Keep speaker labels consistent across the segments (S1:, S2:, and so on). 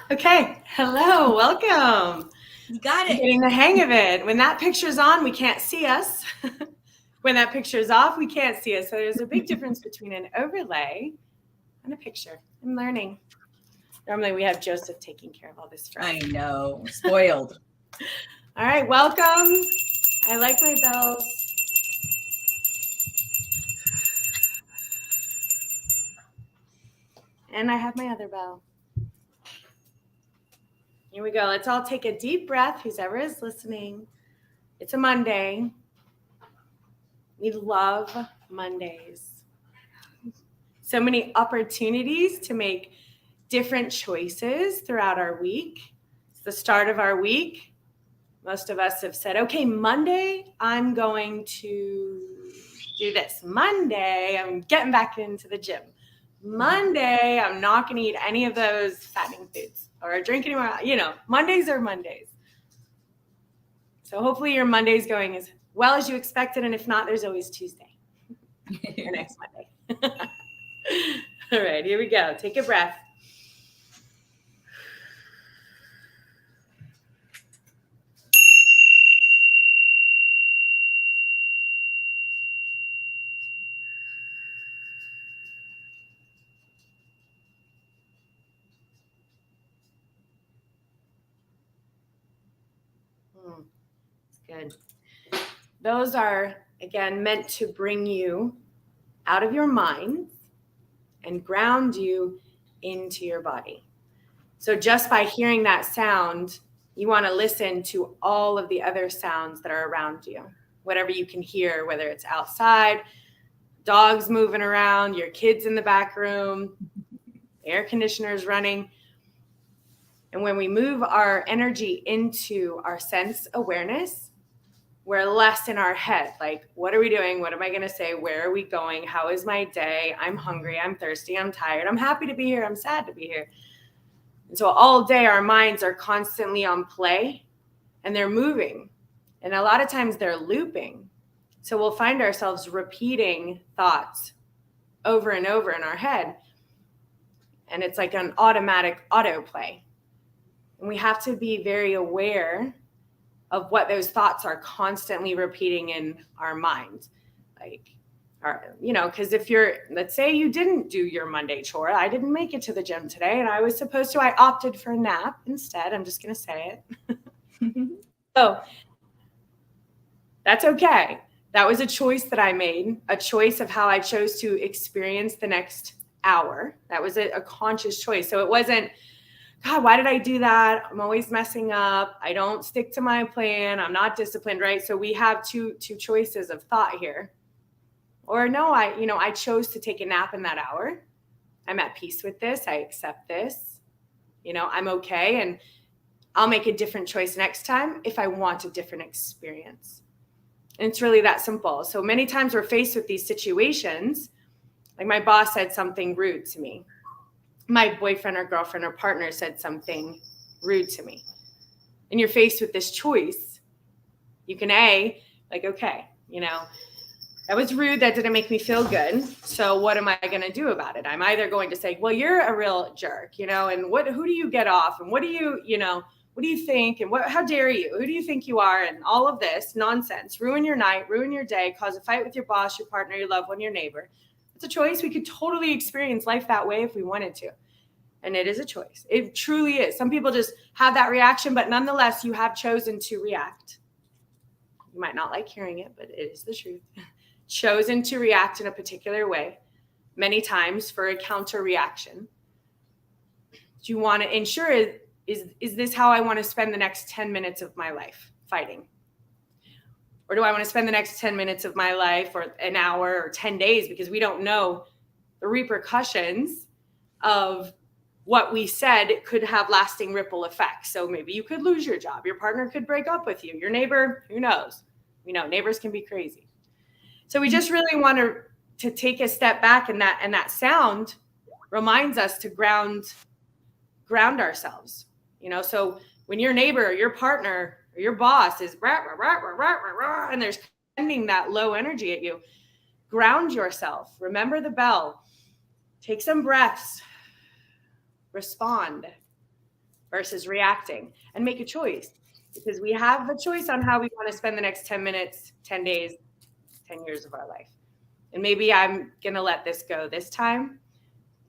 S1: Okay, hello, welcome.
S2: You got
S1: I'm
S2: it.
S1: getting the hang of it. When that picture's on, we can't see us. When that picture's off, we can't see us. So there's a big difference between an overlay and a picture. I'm learning. Normally we have Joseph taking care of all this for us.
S2: I know. Spoiled.
S1: All right, welcome. I like my bells. And I have my other bell. Here we go. Let's all take a deep breath, whoever is listening. It's a Monday. We love Mondays. So many opportunities to make different choices throughout our week. It's the start of our week. Most of us have said, okay, Monday, I'm going to do this. Monday, I'm getting back into the gym. Monday, I'm not going to eat any of those fattening foods or drink any more. Mondays are Mondays. So hopefully your Monday's going as well as you expected. And if not, there's always Tuesday or next Monday. All right, here we go. Take a breath. It's good. Those are, again, meant to bring you out of your mind and ground you into your body. So just by hearing that sound, you want to listen to all of the other sounds that are around you. Whatever you can hear, whether it's outside, dogs moving around, your kids in the back room, air conditioners running. And when we move our energy into our sense awareness, we're less in our head. Like, what are we doing? What am I going to say? Where are we going? How is my day? I'm hungry. I'm thirsty. I'm tired. I'm happy to be here. I'm sad to be here. And so all day our minds are constantly on play and they're moving. And a lot of times they're looping. So we'll find ourselves repeating thoughts over and over in our head. And it's like an automatic autoplay. And we have to be very aware of what those thoughts are constantly repeating in our mind. Because if let's say you didn't do your Monday chore, I didn't make it to the gym today and I was supposed to, I opted for a nap instead. I'm just going to say it. So that's okay. That was a choice that I made, a choice of how I chose to experience the next hour. That was a conscious choice. So it wasn't, God, why did I do that? I'm always messing up. I don't stick to my plan. I'm not disciplined, right? So we have two choices of thought here. Or no, I chose to take a nap in that hour. I'm at peace with this. I accept this. I'm okay. And I'll make a different choice next time if I want a different experience. And it's really that simple. So many times we're faced with these situations. Like my boss said something rude to me. My boyfriend or girlfriend or partner said something rude to me. And you're faced with this choice. You can okay, that was rude. That didn't make me feel good. So what am I going to do about it? I'm either going to say, well, you're a real jerk, and who do you get off? And what do you think? And how dare you? Who do you think you are? And all of this nonsense, ruin your night, ruin your day, cause a fight with your boss, your partner, your loved one, your neighbor. It's a choice. We could totally experience life that way if we wanted to. And it is a choice. It truly is. Some people just have that reaction, but nonetheless, you have chosen to react. You might not like hearing it, but it is the truth. Chosen to react in a particular way, many times for a counter reaction. Do you want to ensure, is this how I want to spend the next 10 minutes of my life fighting? Or do I want to spend the next 10 minutes of my life or an hour or 10 days? Because we don't know the repercussions of what we said could have lasting ripple effects. So maybe you could lose your job. Your partner could break up with you. Your neighbor, who knows? Neighbors can be crazy. So we just really want to take a step back, and that sound reminds us to ground ourselves. So when your neighbor, or your partner, or your boss is rah, rah, rah, rah, rah, rah, rah, and they're sending that low energy at you, ground yourself. Remember the bell. Take some breaths. Respond. versus reacting, and make a choice, because we have a choice on how we want to spend the next 10 minutes, 10 days, 10 years of our life. And maybe I'm going to let this go this time,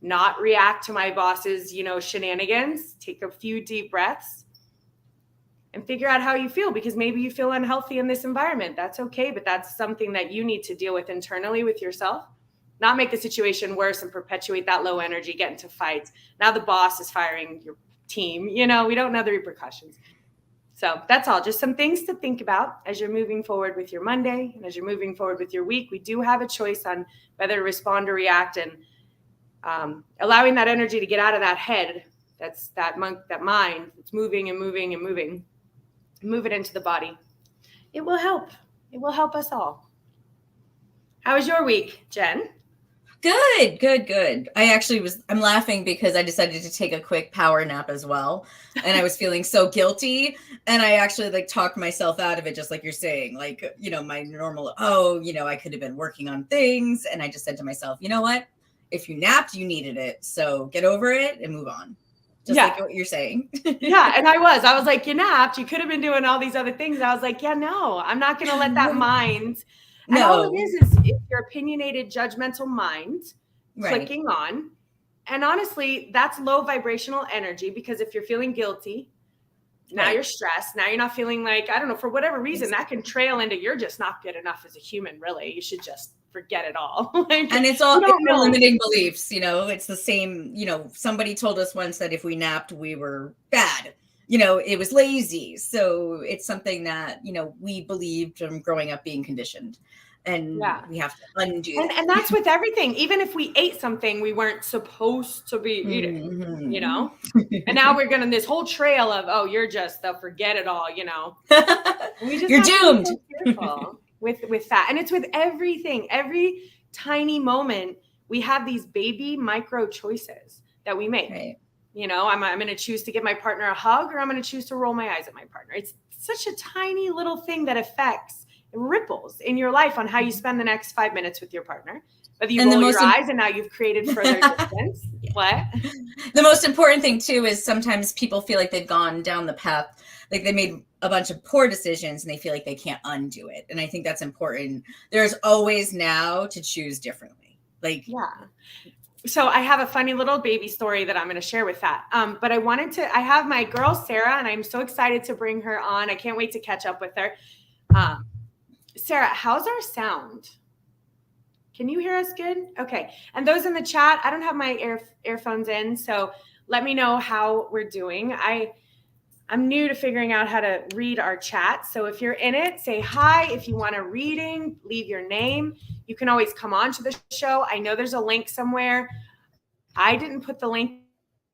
S1: not react to my boss's, shenanigans, take a few deep breaths and figure out how you feel, because maybe you feel unhealthy in this environment. That's okay, but that's something that you need to deal with internally with yourself. Not make the situation worse and perpetuate that low energy, get into fights. Now the boss is firing your team. We don't know the repercussions. So that's all. Just some things to think about as you're moving forward with your Monday and as you're moving forward with your week. We do have a choice on whether to respond or react, and allowing that energy to get out of that head. That's that mind. It's moving and moving and moving. Move it into the body. It will help. It will help us all. How was your week, Jen?
S2: Good. I'm laughing because I decided to take a quick power nap as well. And I was feeling so guilty. And I actually talked myself out of it, just like you're saying, my normal, I could have been working on things. And I just said to myself, you know what? If you napped, you needed it. So get over it and move on. Just like what you're saying.
S1: Yeah. And I was like, you napped. You could have been doing all these other things. And I was like, yeah, no, I'm not going to let that mind. And all it is your opinionated, judgmental mind clicking on. And honestly, that's low vibrational energy, because if you're feeling guilty, now you're stressed. Now you're not feeling like, I don't know, for whatever reason, that can trail into you're just not good enough as a human, really. You should just forget it all.
S2: And it's all limiting beliefs. It's the same, somebody told us once that if we napped, we were bad. It was lazy. So it's something that, we believed from growing up being conditioned. And we have to undo that.
S1: And that's with everything. Even if we ate something we weren't supposed to be eating, and now we're going to this whole trail of, you're just the forget it all, We just
S2: you're doomed.
S1: To be careful with that. And it's with everything, every tiny moment. We have these baby micro choices that we make.
S2: Right.
S1: I'm going to choose to give my partner a hug, or I'm going to choose to roll my eyes at my partner. It's such a tiny little thing that affects ripples in your life on how you spend the next 5 minutes with your partner. Whether you roll your eyes and now you've created further distance. What?
S2: The most important thing too is sometimes people feel like they've gone down the path, like they made a bunch of poor decisions and they feel like they can't undo it. And I think that's important. There's always now to choose differently.
S1: So I have a funny little baby story that I'm going to share with that. But I have my girl, Sarah, and I'm so excited to bring her on. I can't wait to catch up with her. Sarah, how's our sound? Can you hear us good? Okay. And those in the chat, I don't have my earphones in, so let me know how we're doing. I'm new to figuring out how to read our chat. So if you're in it, say hi. If you want a reading, leave your name. You can always come on to the show. I know there's a link somewhere. I didn't put the link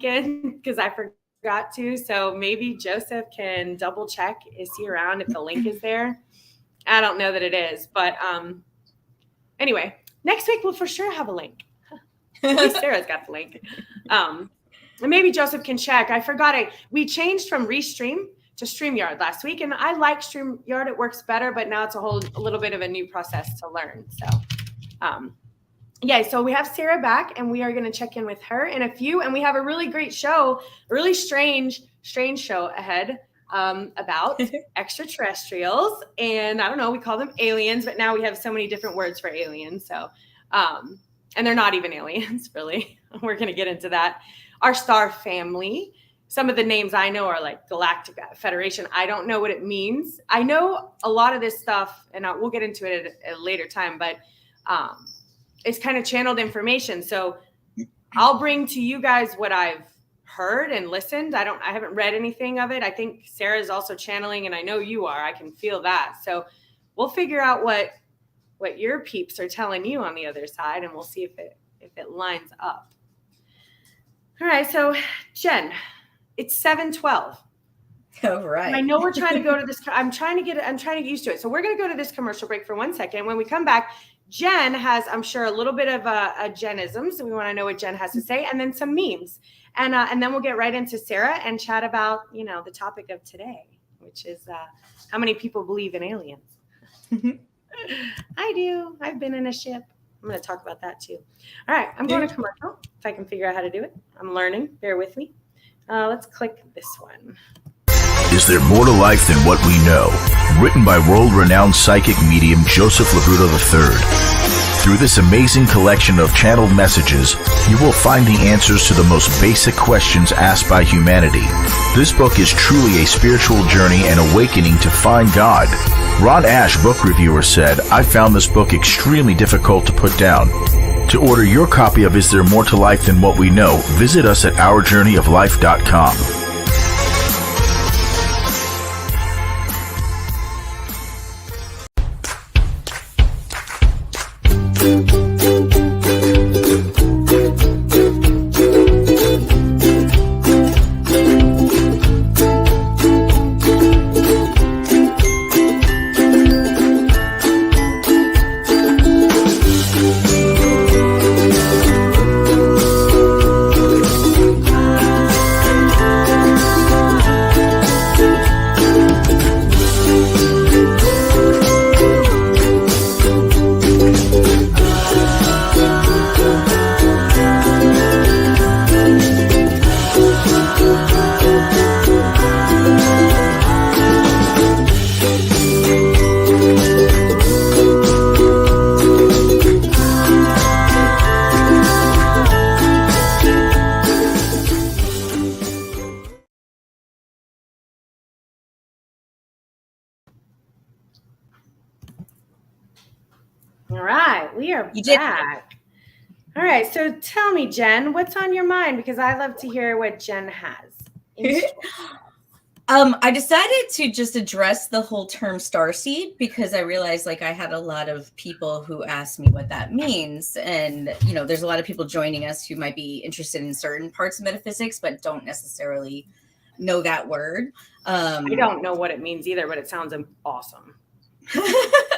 S1: in because I forgot to. So maybe Joseph can double check. Is he around if the link is there? I don't know that it is. But anyway, next week we'll for sure have a link. At least Sarah's got the link. And maybe Joseph can check. I forgot we changed from Restream to StreamYard last week, and I like StreamYard. It works better, but now it's a little bit of a new process to learn. So, so we have Sarah back, and we are going to check in with her in a few. And we have a really great show, a really strange show ahead about extraterrestrials. And I don't know, we call them aliens, but now we have so many different words for aliens. So, and they're not even aliens, really. We're going to get into that. Our star family. Some of the names I know are like Galactic Federation. I don't know what it means. I know a lot of this stuff, and we'll get into it at a later time, but it's kind of channeled information. So I'll bring to you guys what I've heard and listened. I haven't read anything of it. I think Sarah is also channeling, and I know you are. I can feel that. So we'll figure out what your peeps are telling you on the other side, and we'll see if it lines up. All right, so Jen, it's 7:12.
S2: All right.
S1: And I know we're trying to go to this. I'm trying to get used to it. So we're going to go to this commercial break for 1 second. When we come back, Jen has, I'm sure, a little bit of a Jenism. So we want to know what Jen has to say, and then some memes, and then we'll get right into Sarah and chat about the topic of today, which is how many people believe in aliens. I do. I've been in a ship. I'm going to talk about that too. All right. I'm going to commercial if I can figure out how to do it. I'm learning. Bear with me. Let's click this one.
S3: Is there more to life than what we know? Written by world-renowned psychic medium Joseph Labruto III. Through this amazing collection of channeled messages, you will find the answers to the most basic questions asked by humanity. This book is truly a spiritual journey and awakening to find God. Ron Ash, book reviewer, said, "I found this book extremely difficult to put down." To order your copy of Is There More to Life Than What We Know, visit us at ourjourneyoflife.com.
S1: All right, we are
S2: You did.
S1: back. All right, so tell me, Jen, what's on your mind? Because I love to hear what Jen has.
S2: I decided to just address the whole term starseed because I realized like I had a lot of people who asked me what that means. And, you know, there's a lot of people joining us who might be interested in certain parts of metaphysics, but don't necessarily know that word.
S1: I don't know what it means either, but it sounds awesome.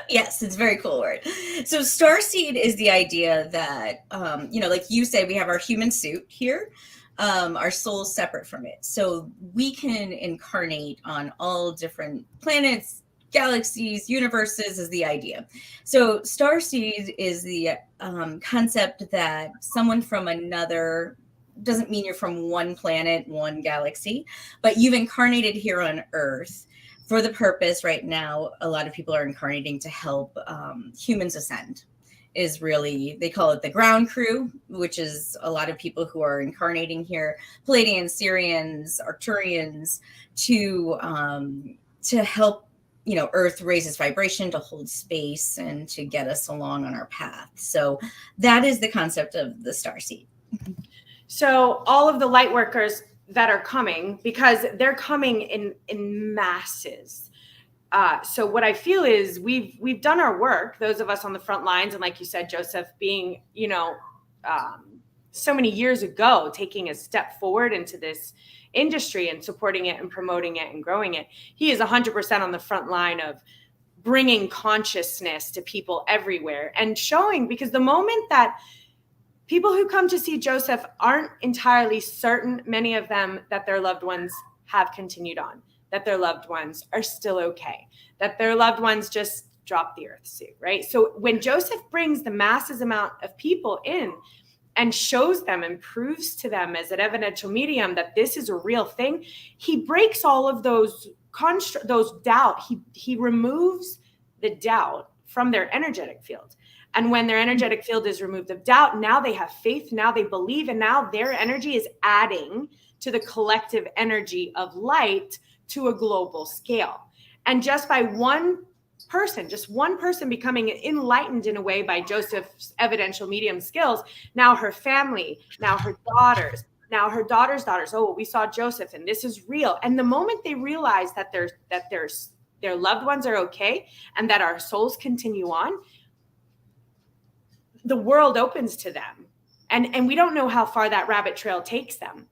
S2: Yes, it's a very cool word. So starseed is the idea that, you know, like you say, we have our human suit here. Our soul's separate from it. So we can incarnate on all different planets, galaxies, universes is the idea. So starseed is the concept that someone from another, doesn't mean you're from one planet, one galaxy, but you've incarnated here on Earth for the purpose right now. A lot of people are incarnating to help humans ascend. Is really, they call it the ground crew, which is a lot of people who are incarnating here, Palladians, Syrians, Arcturians, to help, you know, Earth raise its vibration, to hold space, and to get us along on our path. So that is the concept of the starseed.
S1: So all of the light workers that are coming, because they're coming in masses. So what I feel is we've done our work, those of us on the front lines, and like you said, Joseph, being, you know, so many years ago, taking a step forward into this industry and supporting it and promoting it and growing it. He is 100% on the front line of bringing consciousness to people everywhere and showing, because the moment that people who come to see Joseph aren't entirely certain, many of them, that their loved ones have continued on, that their loved ones are still okay, that their loved ones just dropped the earth suit, right? So when Joseph brings the masses amount of people in and shows them and proves to them as an evidential medium that this is a real thing, he breaks all of those doubt. He removes the doubt from their energetic field. And when their energetic field is removed of doubt, now they have faith, now they believe, and now their energy is adding to the collective energy of light to a global scale. And just by one person becoming enlightened in a way by Joseph's evidential medium skills, now her family, now her daughters, now her daughter's daughters, oh, we saw Joseph and this is real. And the moment they realize that their loved ones are okay and that our souls continue on, the world opens to them. And we don't know how far that rabbit trail takes them.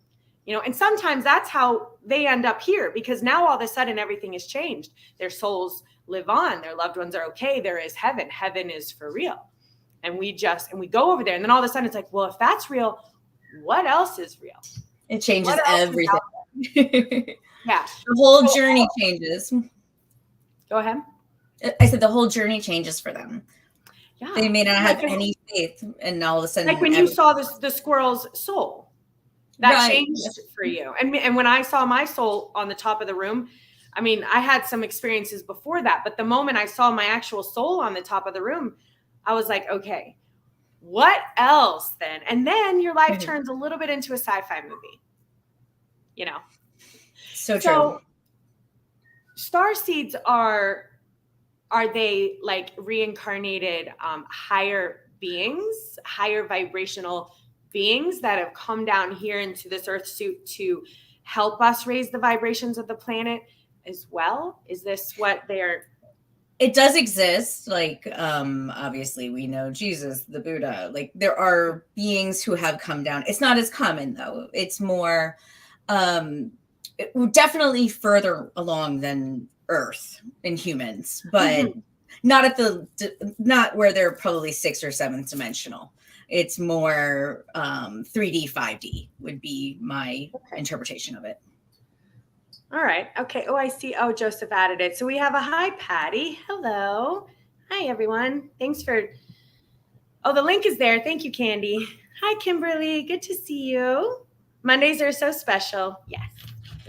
S1: You know, and sometimes that's how they end up here, because now all of a sudden everything has changed. Their souls live on, their loved ones are okay. There is heaven. Heaven is for real. And we go over there. And then all of a sudden it's like, well, if that's real, what else is real?
S2: It changes everything.
S1: Yeah.
S2: The whole journey changes.
S1: Go ahead.
S2: I said the whole journey changes for them.
S1: Yeah.
S2: They may not have any faith, and all of a sudden,
S1: like when you saw the squirrel's soul. that changed for you. And when I saw my soul on the top of the room, I mean, I had some experiences before that, but the moment I saw my actual soul on the top of the room, I was like, okay, what else then? And then your life turns a little bit into a sci-fi movie, you know?
S2: So true.
S1: Star seeds are they like reincarnated higher beings, higher vibrational beings that have come down here into this earth suit to help us raise the vibrations of the planet as well? Is this what they're...
S2: It does exist. Like, obviously we know Jesus, the Buddha, like there are beings who have come down. It's not as common though. It's more, definitely further along than Earth in humans, but not not where they're probably 6th or 7th dimensional. It's more 3D, 5D would be my interpretation of it.
S1: All right. Okay. Oh, I see. Oh, Joseph added it. So we have a hi, Patty. Hello. Hi, everyone. Thanks for... Oh, the link is there. Thank you, Candy. Hi, Kimberly. Good to see you. Mondays are so special. Yes.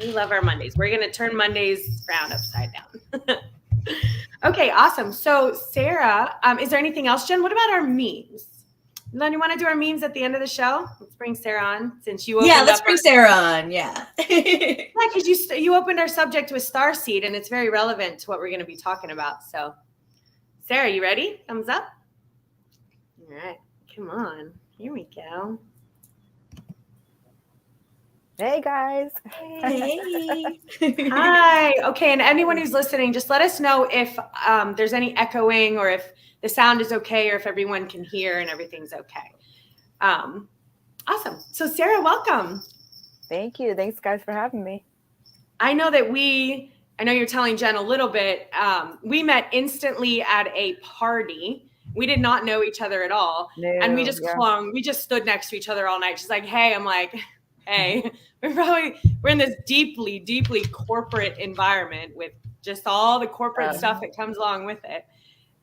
S1: We love our Mondays. We're going to turn Mondays round upside down. Okay, awesome. So Sarah, is there anything else, Jen? What about our memes? Then you want to do our memes at the end of the show? Let's bring Sarah on since you opened up.
S2: Yeah, let's bring Sarah on. Yeah.
S1: Yeah, because you opened our subject with starseed, and it's very relevant to what we're going to be talking about. So, Sarah, you ready? Thumbs up. All right, come on. Here we go.
S4: Hey guys.
S2: Hey.
S1: Hi. Okay, and anyone who's listening, just let us know if there's any echoing or if the sound is okay or if everyone can hear and everything's okay. Awesome. So Sarah, welcome.
S4: Thank you. Thanks guys for having me.
S1: I know you're telling Jen a little bit. We met instantly at a party. We did not know each other at all.
S4: No,
S1: and we just clung. We just stood next to each other all night. She's like, hey, I'm like, hey, we're in this deeply, deeply corporate environment with just all the corporate stuff that comes along with it.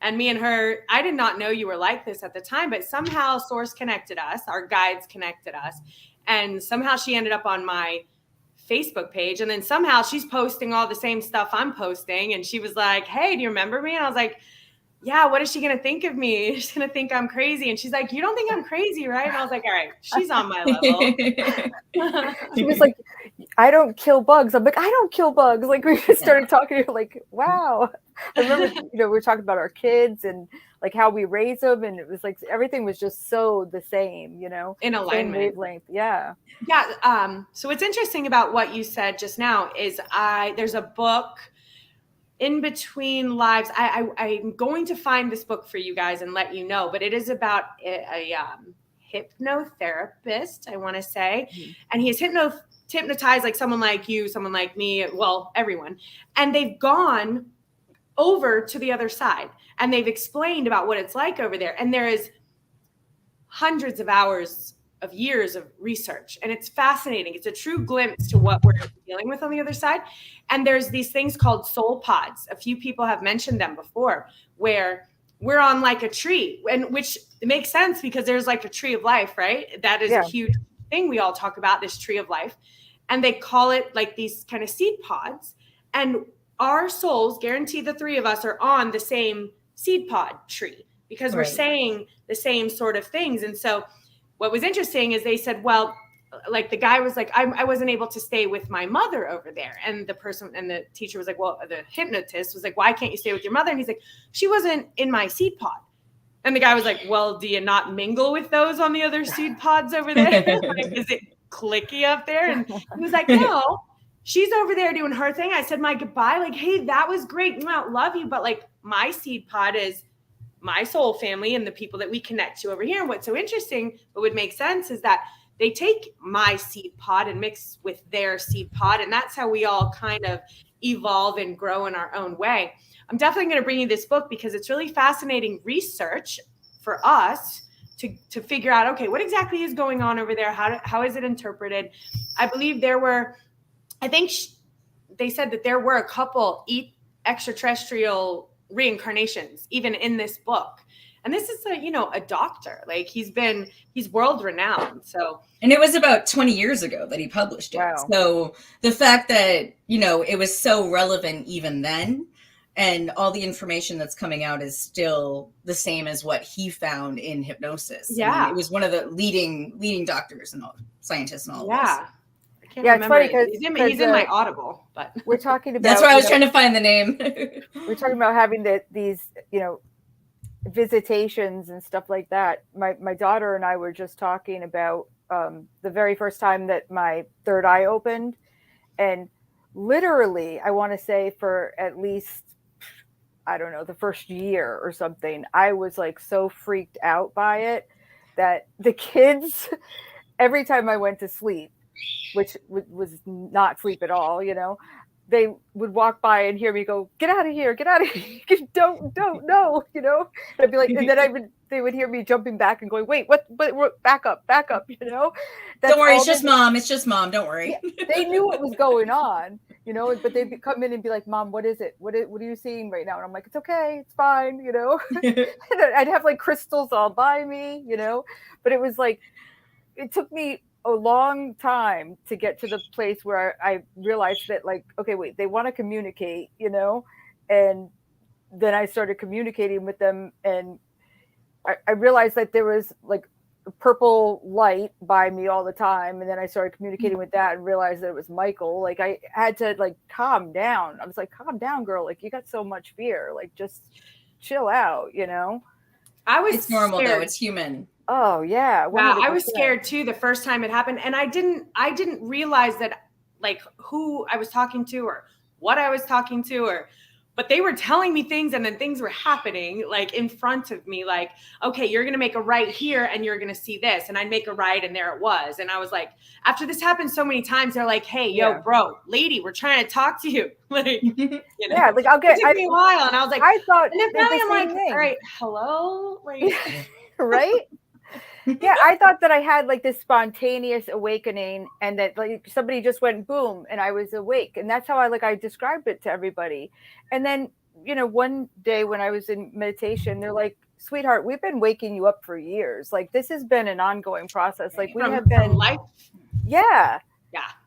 S1: And me and her, I did not know you were like this at the time, but somehow Source connected us, our guides connected us. And somehow she ended up on my Facebook page. And then somehow she's posting all the same stuff I'm posting. And she was like, hey, do you remember me? And I was like, yeah, what is she going to think of me? She's going to think I'm crazy. And she's like, you don't think I'm crazy, right? And I was like, all right, she's on my level.
S4: She was like, I don't kill bugs. I'm like, I don't kill bugs. Like we just started talking, like, wow. I remember, we were talking about our kids and like how we raise them. And it was like, everything was just so the same,
S1: in alignment.
S4: Same wavelength. Yeah.
S1: Yeah. So what's interesting about what you said just now is there's a book, In Between Lives. I'm going to find this book for you guys and let you know, but it is about a hypnotherapist, I want to say. And he's hypnotized like someone like you, someone like me, well, everyone. And they've gone over to the other side and they've explained about what it's like over there. And there is hundreds of hours of years of research. And it's fascinating. It's a true glimpse to what we're dealing with on the other side. And there's these things called soul pods. A few people have mentioned them before, where we're on like a tree, and which makes sense because there's like a tree of life, right? That is a huge thing we all talk about, this tree of life. And they call it like these kind of seed pods. And our souls, guaranteed the three of us, are on the same seed pod tree because we're saying the same sort of things. And so what was interesting is they said, well, like the guy was like, I wasn't able to stay with my mother over there. And the person and the teacher was like, well, the hypnotist was like, why can't you stay with your mother? And he's like, she wasn't in my seed pod. And the guy was like, well, do you not mingle with those on the other seed pods over there? Like, is it clicky up there? And he was like, no, she's over there doing her thing. I said my goodbye. Like, hey, that was great. Love you. But like my seed pod is my soul family and the people that we connect to over here. And what's so interesting, but would make sense, is that they take my seed pod and mix with their seed pod. And that's how we all kind of evolve and grow in our own way. I'm definitely going to bring you this book because it's really fascinating research for us to figure out, okay, what exactly is going on over there? How is it interpreted? I believe they said that there were a couple extraterrestrial reincarnations even in this book. And this is a doctor. Like he's world renowned. So,
S2: and it was about 20 years ago that he published it.
S4: Wow.
S2: So the fact that, it was so relevant even then, and all the information that's coming out is still the same as what he found in hypnosis.
S1: Yeah.
S2: I mean, it was one of the leading doctors and all scientists and all this.
S1: I can't
S4: Yeah,
S1: remember.
S4: it's funny because
S1: He's in my Audible, but
S4: we're talking about.
S2: That's why I was trying to find the name.
S4: We're talking about having these, visitations and stuff like that. My daughter and I were just talking about the very first time that my third eye opened, and literally, I want to say for at least, I don't know, the first year or something, I was like so freaked out by it that the kids, every time I went to sleep, which was not sleep at all, they would walk by and hear me go, get out of here, don't, no, and I'd be like, and then they would hear me jumping back and going, wait, what, back up, That's
S2: don't worry, it's just mom, don't worry.
S4: Yeah, they knew what was going on, but they'd come in and be like, Mom, what is it? What are you seeing right now? And I'm like, it's okay, it's fine, and I'd have like crystals all by me, but it was like, it took me a long time to get to the place where I realized that, like, okay, wait, they want to communicate, and then I started communicating with them, and I realized that there was like a purple light by me all the time, and then I started communicating with that and realized that it was Michael. Like I had to like calm down. I was like, calm down, girl, like you got so much fear, like just chill out,
S2: It's normal though, it's human.
S4: Oh yeah. 100%.
S1: Yeah, I was scared too the first time it happened, and I didn't realize that like who I was talking to or what I was talking to, but they were telling me things, and then things were happening like in front of me, like, okay, you're gonna make a right here and you're gonna see this, and I'd make a right and there it was. And I was like, after this happened so many times, they're like, hey, yo, bro, lady, we're trying to talk to you. Like,
S4: yeah, like it took
S1: me a while, and I was like,
S4: I thought,
S1: and then finally I'm like, all right, hello, like,
S4: right. Yeah, I thought that I had like this spontaneous awakening, and that like somebody just went boom and I was awake, and that's how I described it to everybody. And then one day when I was in meditation, they're like, sweetheart, we've been waking you up for years, like this has been an ongoing process, like we have been
S1: life.
S4: Yeah,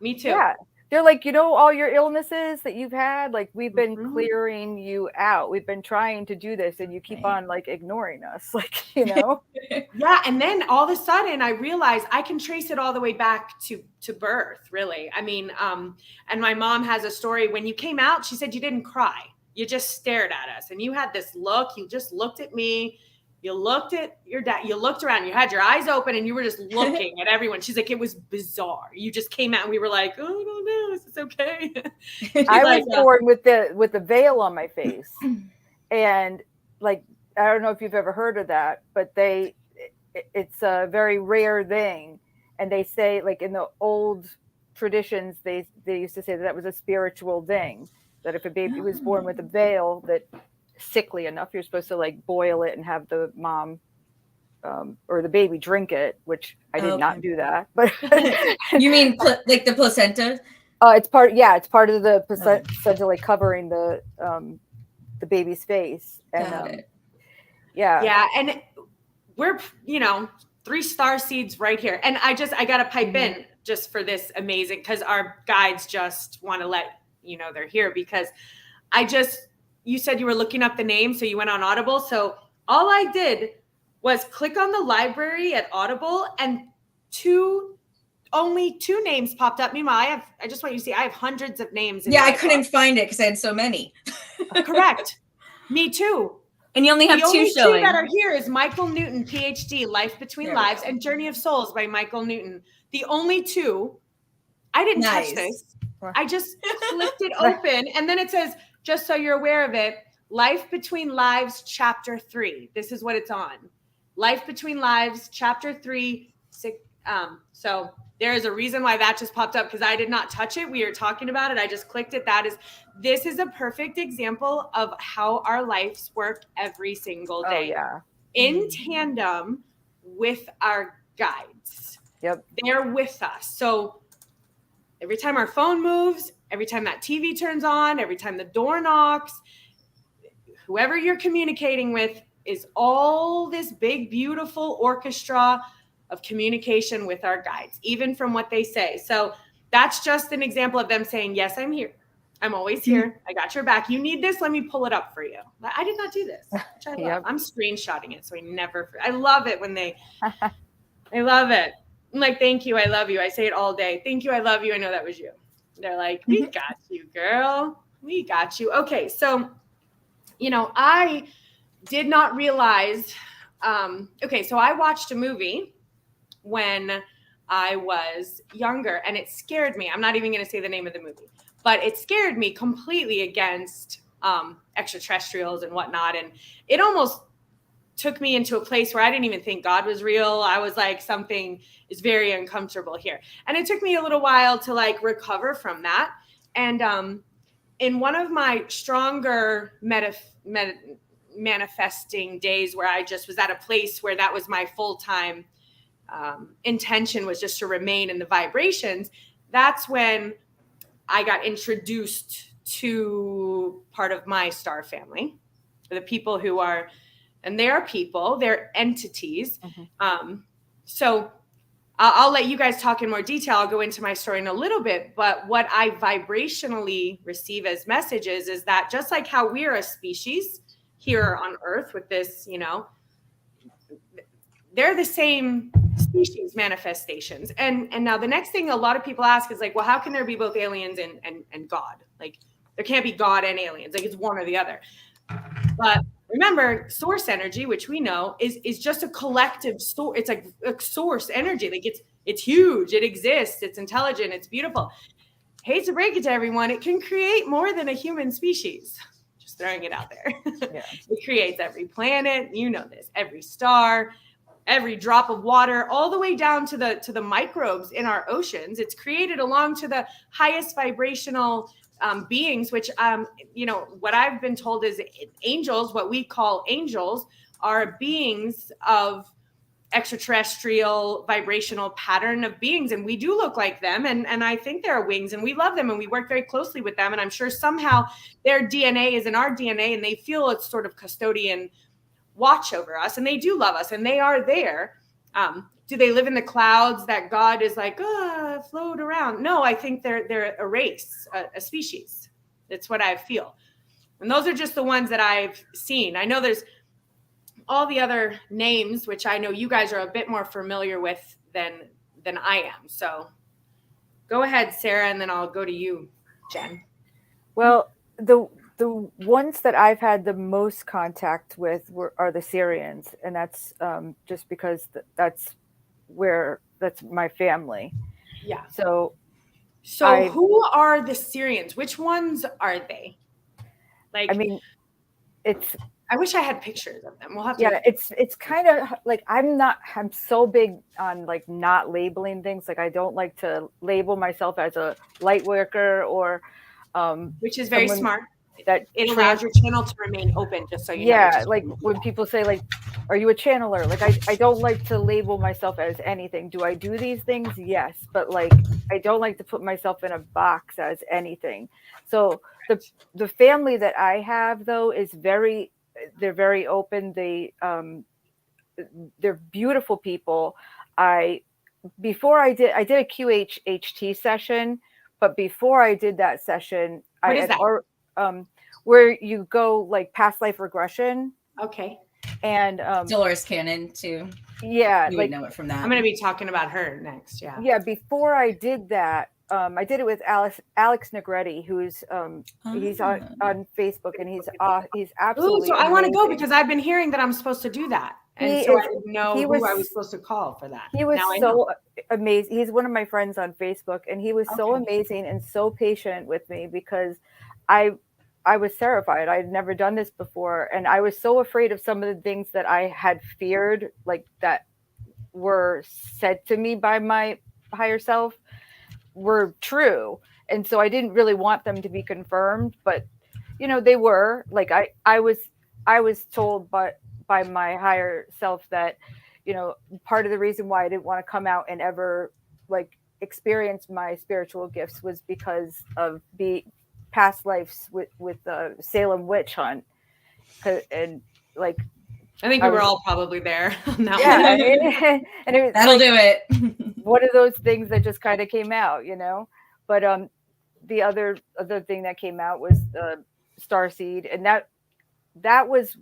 S1: me too.
S4: Yeah, they're like, all your illnesses that you've had, like we've been clearing you out, we've been trying to do this, and you keep on like ignoring us, like
S1: Yeah, and then all of a sudden I realized I can trace it all the way back to birth, really. I mean, and my mom has a story. When you came out, she said you didn't cry, you just stared at us, and you had this look, you just looked at me, you looked at your dad, you looked around, you had your eyes open, and you were just looking at everyone. She's like, it was bizarre. You just came out and we were like, oh, no, no, is this okay?
S4: I was born with the veil on my face. And like, I don't know if you've ever heard of that, but it's a very rare thing. And they say, like in the old traditions, they used to say that was a spiritual thing, that if a baby was born with a veil, that sickly enough, you're supposed to like boil it and have the mom or the baby drink it, which I did not do that. But
S2: you mean like the placenta?
S4: It's part of the placenta, like covering the baby's face. And
S1: yeah, and we're 3-star seeds right here. And I got to pipe in just for this amazing, because our guides just want to let they're here, because you said you were looking up the name, so you went on Audible. So all I did was click on the library at Audible, and only 2 names popped up. Meanwhile, I just want you to see, I have hundreds of names.
S2: I couldn't find it because I had so many.
S1: Correct. Me too.
S2: And you only have 2 showing.
S1: The only 2 that are here is Michael Newton, PhD, Life Between Lives, and Journey of Souls by Michael Newton. The only 2. I didn't touch this. I just flipped it open, and then it says, just so you're aware of it, Life Between Lives, Chapter 3. This is what it's on. Life Between Lives, Chapter 3. So there is a reason why that just popped up, because I did not touch it. We were talking about it. I just clicked it. This is a perfect example of how our lives work every single day.
S4: Oh, yeah.
S1: In tandem with our guides.
S4: Yep.
S1: They're with us. So every time our phone moves, every time that TV turns on, every time the door knocks, whoever you're communicating with, is all this big, beautiful orchestra of communication with our guides, even from what they say. So that's just an example of them saying, yes, I'm here. I'm always here. I got your back. You need this? Let me pull it up for you. I did not do this, which I love.
S4: Yep.
S1: I'm screenshotting it, so I love it when I love it. I'm like, thank you. I love you. I say it all day. Thank you. I love you. I know that was you. They're like, we got you, girl. We got you. Okay. So, I did not realize, so I watched a movie when I was younger and it scared me. I'm not even going to say the name of the movie, but it scared me completely against extraterrestrials and whatnot. And it almost took me into a place where I didn't even think God was real. I was like, something is very uncomfortable here. And it took me a little while to like recover from that. And in one of my stronger manifesting days where I just was at a place where that was my full-time intention, was just to remain in the vibrations, that's when I got introduced to part of my star family, the people who are, and they are people, they're entities. So I'll let you guys talk in more detail. I'll go into my story in a little bit, but what I vibrationally receive as messages is that just like how we're a species here on Earth with this, they're the same species manifestations. And now the next thing a lot of people ask is like, well, how can there be both aliens and God? Like there can't be God and aliens. Like it's one or the other. But remember, source energy, which we know is just a collective source. It's like a source energy. Like it's huge. It exists. It's intelligent. It's beautiful. Hate to break it to everyone. It can create more than a human species. Just throwing it out there. Yeah. It creates every planet. You know this. Every star, every drop of water, all the way down to the microbes in our oceans. It's created along to the highest vibrational beings, which, what I've been told is angels, what we call angels, are beings of extraterrestrial vibrational pattern of beings. And we do look like them. And I think there are wings and we love them and we work very closely with them. And I'm sure somehow their DNA is in our DNA and they feel it's sort of custodian watch over us. And they do love us and they are there. Do they live in the clouds that God is like, float around? No, I think they're a race, a species. That's what I feel. And those are just the ones that I've seen. I know there's all the other names, which I know you guys are a bit more familiar with than I am. So go ahead, Sarah, and then I'll go to you, Jen.
S4: Well, the ones that I've had the most contact with are the Syrians, and that's just because that's my family.
S1: Yeah.
S4: So
S1: who are the Syrians? Which ones are they? Like,
S4: I mean,
S1: I wish I had pictures of them. We'll have to.
S4: Yeah, it's kind of like I'm so big on like not labeling things. Like I don't like to label myself as a light worker or
S1: which is very smart.
S4: That
S1: it allows your channel to remain open, just so you know.
S4: Yeah, like when people say like, are you a channeler? Like I don't like to label myself as anything. Do I do these things? Yes, but like I don't like to put myself in a box as anything. So the family that I have though is they're very open. They're beautiful people. I did a QHHT session, but before I did that session,
S1: what is that?
S4: Where you go like past life regression.
S1: Okay.
S4: And
S2: Dolores Cannon too.
S4: Yeah,
S2: you would know it from that.
S1: I'm going to be talking about her next. Yeah.
S4: Yeah. Before I did that, I did it with Alex Negretti, who's he's on Facebook, and he's absolutely.
S1: So I want to go because I've been hearing that I'm supposed to do that, and I didn't know who I was supposed to call for that.
S4: He was so amazing. He's one of my friends on Facebook, and he was so amazing and so patient with me because I was terrified. I had never done this before, and I was so afraid of some of the things that I had feared, like that were said to me by my higher self, were true. And so I didn't really want them to be confirmed, but they were. Like I was told by my higher self that part of the reason why I didn't want to come out and ever like experience my spiritual gifts was because of past lives with the Salem witch hunt, and like
S1: I think we were all probably there on that
S4: Yeah.
S1: one.
S4: And it was
S2: That'll do it.
S4: one of those things that just kind of came out, but the other thing that came out was the starseed, and that was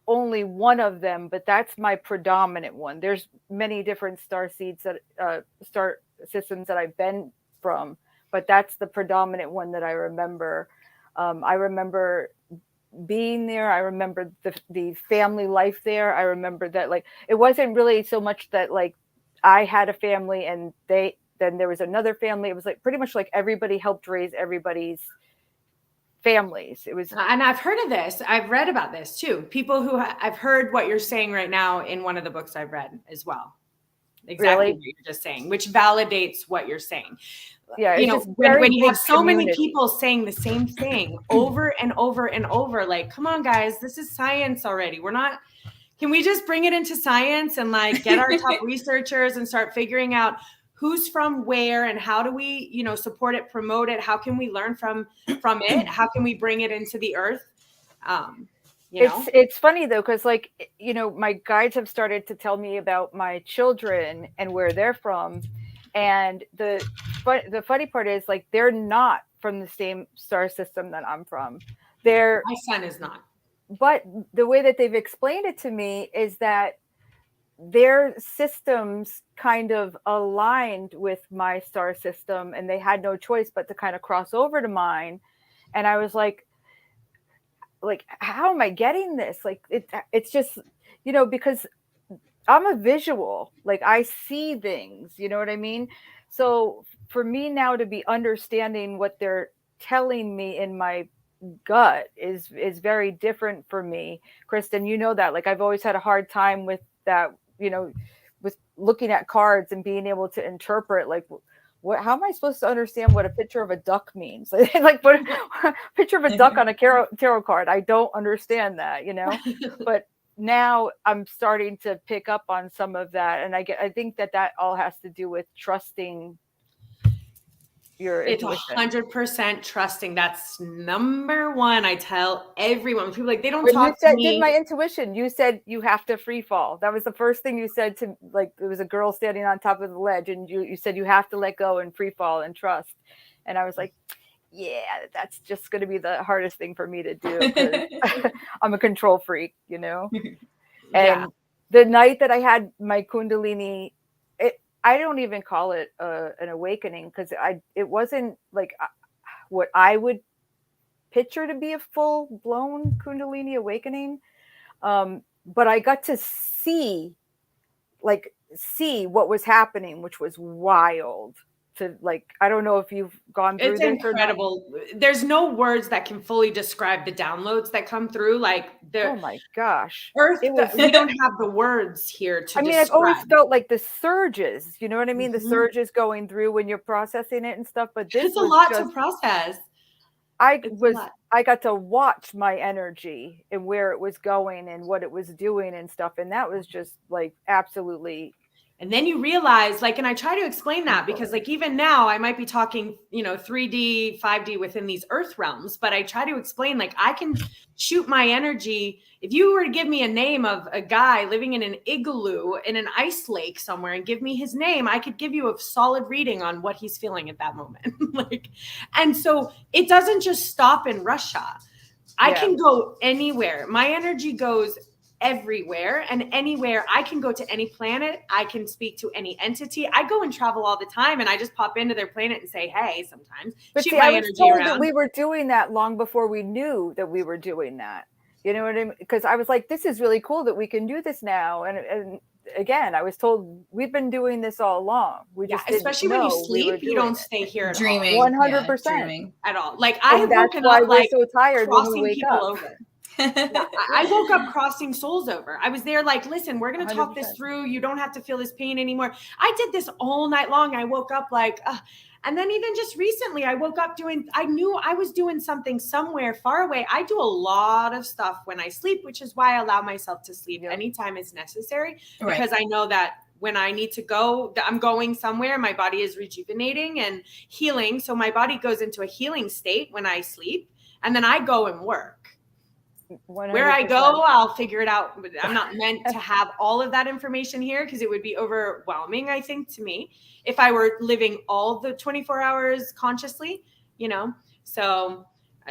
S4: only one of them, but that's my predominant one. There's many different star seeds that star systems that I've been from, but that's the predominant one that I remember. I remember being there. I remember the family life there. I remember that, like, it wasn't really so much that, like, I had a family and then there was another family. It was like pretty much like everybody helped raise everybody's families. It was,
S1: and I've heard of this. I've read about this too. People who I've heard what you're saying right now in one of the books I've read as well. Exactly
S4: really?
S1: what you're just saying, which validates what you're saying.
S4: Yeah,
S1: You
S4: it's
S1: know,
S4: just
S1: when you
S4: big
S1: have so many
S4: community.
S1: people saying the same thing over and over and over, like, come on, guys, this is science already. Can we just bring it into science and, like, get our top researchers and start figuring out who's from where and how do we, support it, promote it? How can we learn from it? How can we bring it into the earth?
S4: It's funny though, because, like, my guides have started to tell me about my children and where they're from, and the funny part is, like, they're not from the same star system that I'm from.
S1: My son is not.
S4: But the way that they've explained it to me is that their systems kind of aligned with my star system, and they had no choice but to kind of cross over to mine. And I was like, how am I getting this? Like, it's just, because I'm a visual, like, I see things, you know what I mean? So for me now to be understanding what they're telling me in my gut is very different for me. Kristen, that, like, I've always had a hard time with that, with looking at cards and being able to interpret, like, how am I supposed to understand what a picture of a duck means? Like, what a picture of a duck on a tarot card? I don't understand that, but now I'm starting to pick up on some of that. And I think that all has to do with trusting your intuition.
S1: It's 100% trusting. That's number one. I tell everyone. People, like, they don't talk to me.
S4: Did my intuition. You said you have to free fall. That was the first thing you said to, like, there was a girl standing on top of the ledge, and you said you have to let go and free fall and trust. And I was like, yeah, that's just going to be the hardest thing for me to do, because I'm a control freak, And the night that I had my Kundalini, I don't even call it an awakening, because it wasn't like what I would picture to be a full-blown Kundalini awakening, but I got to see what was happening, which was wild. To, like, I don't know if you've gone through
S1: it's
S4: this.
S1: Incredible. There's no words that can fully describe the downloads that come through. Like,
S4: oh my gosh,
S1: Earth, we don't have the words here to describe.
S4: I've always felt like the surges, you know what I mean? Mm-hmm. The surges going through when you're processing it and stuff, but this was
S1: a lot to process.
S4: I got to watch my energy and where it was going and what it was doing and stuff, and that was just, like, absolutely.
S1: And then you realize, like, and I try to explain that, because, like, even now I might be talking, 3D, 5D within these earth realms, but I try to explain, like, I can shoot my energy. If you were to give me a name of a guy living in an igloo in an ice lake somewhere and give me his name, I could give you a solid reading on what he's feeling at that moment. And so it doesn't just stop in Russia. I can go anywhere. My energy goes everywhere and anywhere. I can go to any planet. I can speak to any entity. I go and travel all the time, and I just pop into their planet and say, hey, sometimes.
S4: But see, I was told that we were doing that long before we knew that we were doing that. You know what I mean? Because I was like, this is really cool that we can do this now. And again, I was told we've been doing this all along. We just
S1: especially when you sleep, you don't stay here at
S2: dreaming,
S4: 100%
S1: at all. Like, I
S4: that's why we're so tired when we wake up.
S1: Over. I woke up crossing souls over. I was there, like, listen, we're going to talk this through. You don't have to feel this pain anymore. I did this all night long. I woke up like, and then even just recently, I woke up I knew I was doing something somewhere far away. I do a lot of stuff when I sleep, which is why I allow myself to sleep anytime it's necessary, because I know that when I need to go, I'm going somewhere. My body is rejuvenating and healing. So my body goes into a healing state when I sleep, and then I go and work. Where I go, I'll figure it out. I'm not meant to have all of that information here because it would be overwhelming, I think, to me, if I were living all the 24 hours consciously, you know? So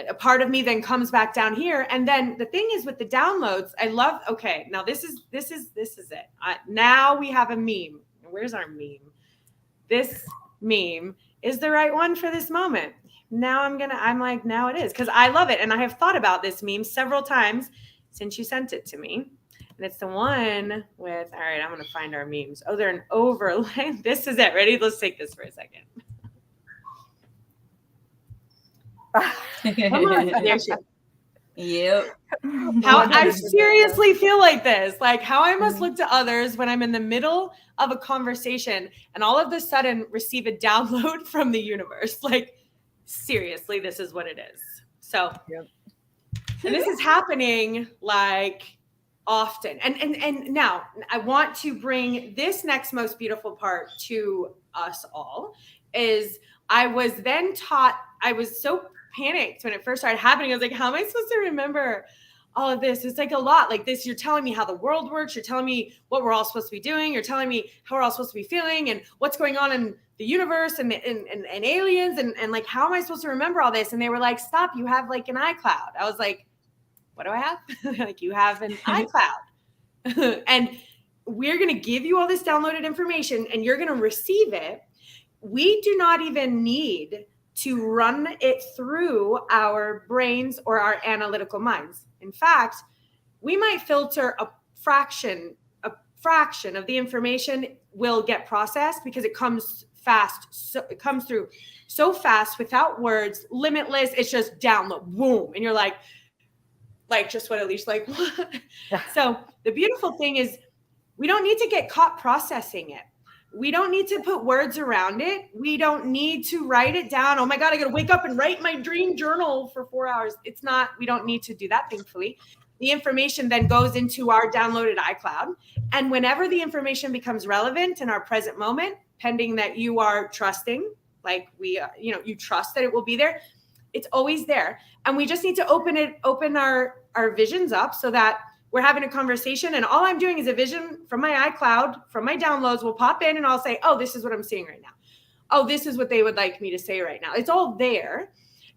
S1: a part of me then comes back down here. And then the thing is with the downloads, I love, okay, now this is it. Now we have a meme. Where's our meme? This meme is the right one for this moment. Now I'm like, now it is, because I love it. And I have thought about this meme several times since you sent it to me. And it's the one with, all right, I'm going to find our memes. Oh, they're an overlay. This is it. Ready? Let's take this for a second. Come on. There she is.
S2: Yep.
S1: How I seriously feel like this, like how I must look to others when I'm in the middle of a conversation and all of a sudden receive a download from the universe. Like, seriously, this is what it is. So, and this is happening like often. And now I want to bring this next most beautiful part to us all is I was then taught, I was so panicked when it first started happening. I was like, how am I supposed to remember all of this? It's like a lot like this. You're telling me how the world works. You're telling me what we're all supposed to be doing. You're telling me how we're all supposed to be feeling and what's going on in the universe and aliens. And like, how am I supposed to remember all this? And they were like, stop, you have like an iCloud. I was like, what do I have? Like, you have an iCloud. And we're going to give you all this downloaded information and you're going to receive it. We do not even need to run it through our brains or our analytical minds. In fact, we might filter a fraction of the information will get processed because it comes fast. So it comes through so fast without words, limitless. It's just download, boom. And you're like just what Alicia, like, what? So the beautiful thing is we don't need to get caught processing it. We don't need to put words around it. We don't need to write it down. Oh my God, I got to wake up and write my dream journal for 4 hours. It's not, we don't need to do that, thankfully. The information then goes into our downloaded iCloud. And whenever the information becomes relevant in our present moment, pending that you are trusting, like you trust that it will be there, it's always there. And we just need to open our visions up so that we're having a conversation and all I'm doing is a vision from my iCloud, from my downloads will pop in and I'll say, oh, this is what I'm seeing right now. Oh, this is what they would like me to say right now. It's all there.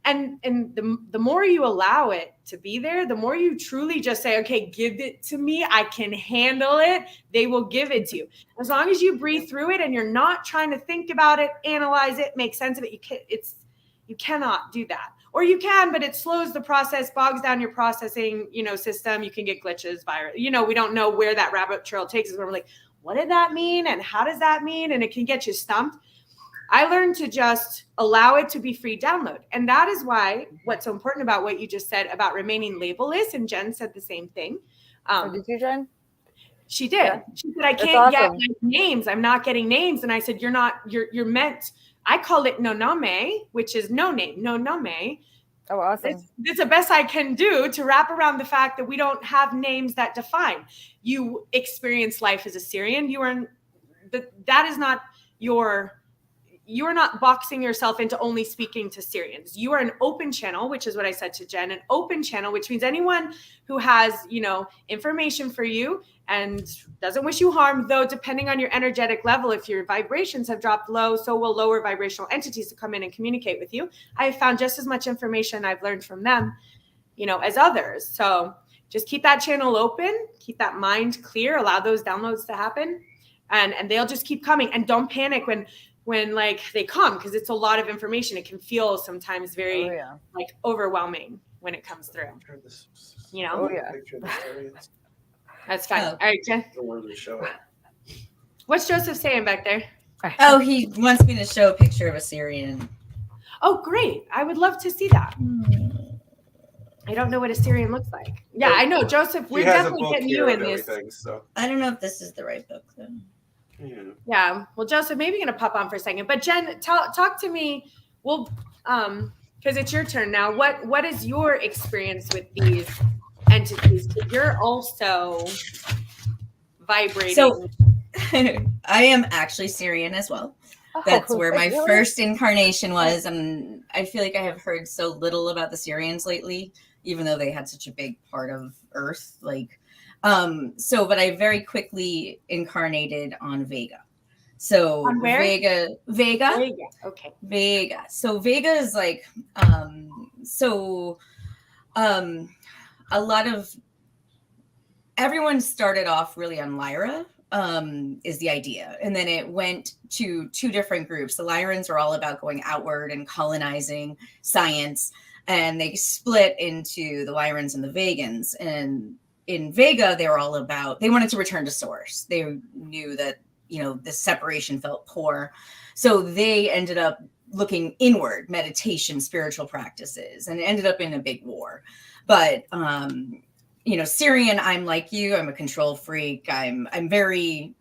S1: And the more you allow it to be there, the more you truly just say, okay, give it to me. I can handle it. They will give it to you. As long as you breathe through it and you're not trying to think about it, analyze it, make sense of it. You cannot do that. Or you can, but it slows the process, bogs down your processing, system. You can get glitches, virus. We don't know where that rabbit trail takes us. We're like, what did that mean? And how does that mean? And it can get you stumped. I learned to just allow it to be free download. And that is why what's so important about what you just said about remaining labelless. And Jen said the same thing.
S4: Did you, Jen?
S1: She did. Yeah. She said, I can't get names. I'm not getting names. And I said, you're meant. I call it no name, which is no name, no name.
S4: Oh, awesome.
S1: It's the best I can do to wrap around the fact that we don't have names that define. You experience life as a Syrian. That is not you are not boxing yourself into only speaking to Syrians. You are an open channel, which is what I said to Jen, an open channel, which means anyone who has, information for you and doesn't wish you harm, though, depending on your energetic level, if your vibrations have dropped low, so will lower vibrational entities to come in and communicate with you. I have found just as much information I've learned from them, as others. So just keep that channel open, keep that mind clear, allow those downloads to happen, and they'll just keep coming. And don't panic when like they come, because it's a lot of information. It can feel sometimes very overwhelming when it comes through.
S4: Oh yeah.
S1: That's fine. All right, Jen. What's Joseph saying back there?
S2: Oh, he wants me to show a picture of a Syrian.
S1: Oh, great. I would love to see that. I don't know what a Syrian looks like. Yeah, I know, Joseph. We're definitely getting you in this.
S2: So. I don't know if this is the right book, though.
S1: Yeah. Well, Joseph, maybe you're gonna pop on for a second. But Jen, talk to me. Well, because it's your turn now. What is your experience with these entities? You're also vibrating.
S2: So I am actually Syrian as well. That's where my first incarnation was, and I feel like I have heard so little about the Syrians lately. even though they had such a big part of Earth. Like, but I very quickly incarnated on Vega. So
S1: On where?
S2: Vega.
S1: Okay.
S2: Vega. So Vega is like, a lot of everyone started off really on Lyra, is the idea. And then it went to two different groups. The Lyrans are all about going outward and colonizing science. And they split into the Lyrans and the Vegans. And in Vega, they were all about, they wanted to return to source. They knew that, this separation felt poor. So they ended up looking inward, meditation, spiritual practices, and it ended up in a big war. But, Syrian, I'm like you, I'm a control freak. I'm very,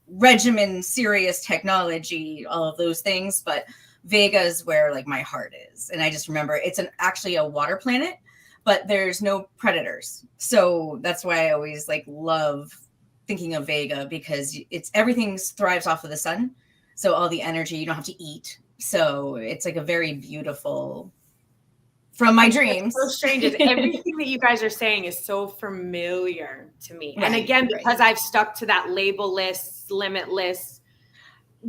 S2: regimen, serious technology, all of those things. But Vega is where like my heart is. And I just remember it's actually a water planet, but there's no predators. So that's why I always like love thinking of Vega, because everything thrives off of the sun. So all the energy, you don't have to eat. So it's like a very beautiful, from my dreams.
S1: What's so strange is everything that you guys are saying is so familiar to me. Right, and again, because I've stuck to that label-less, limitless,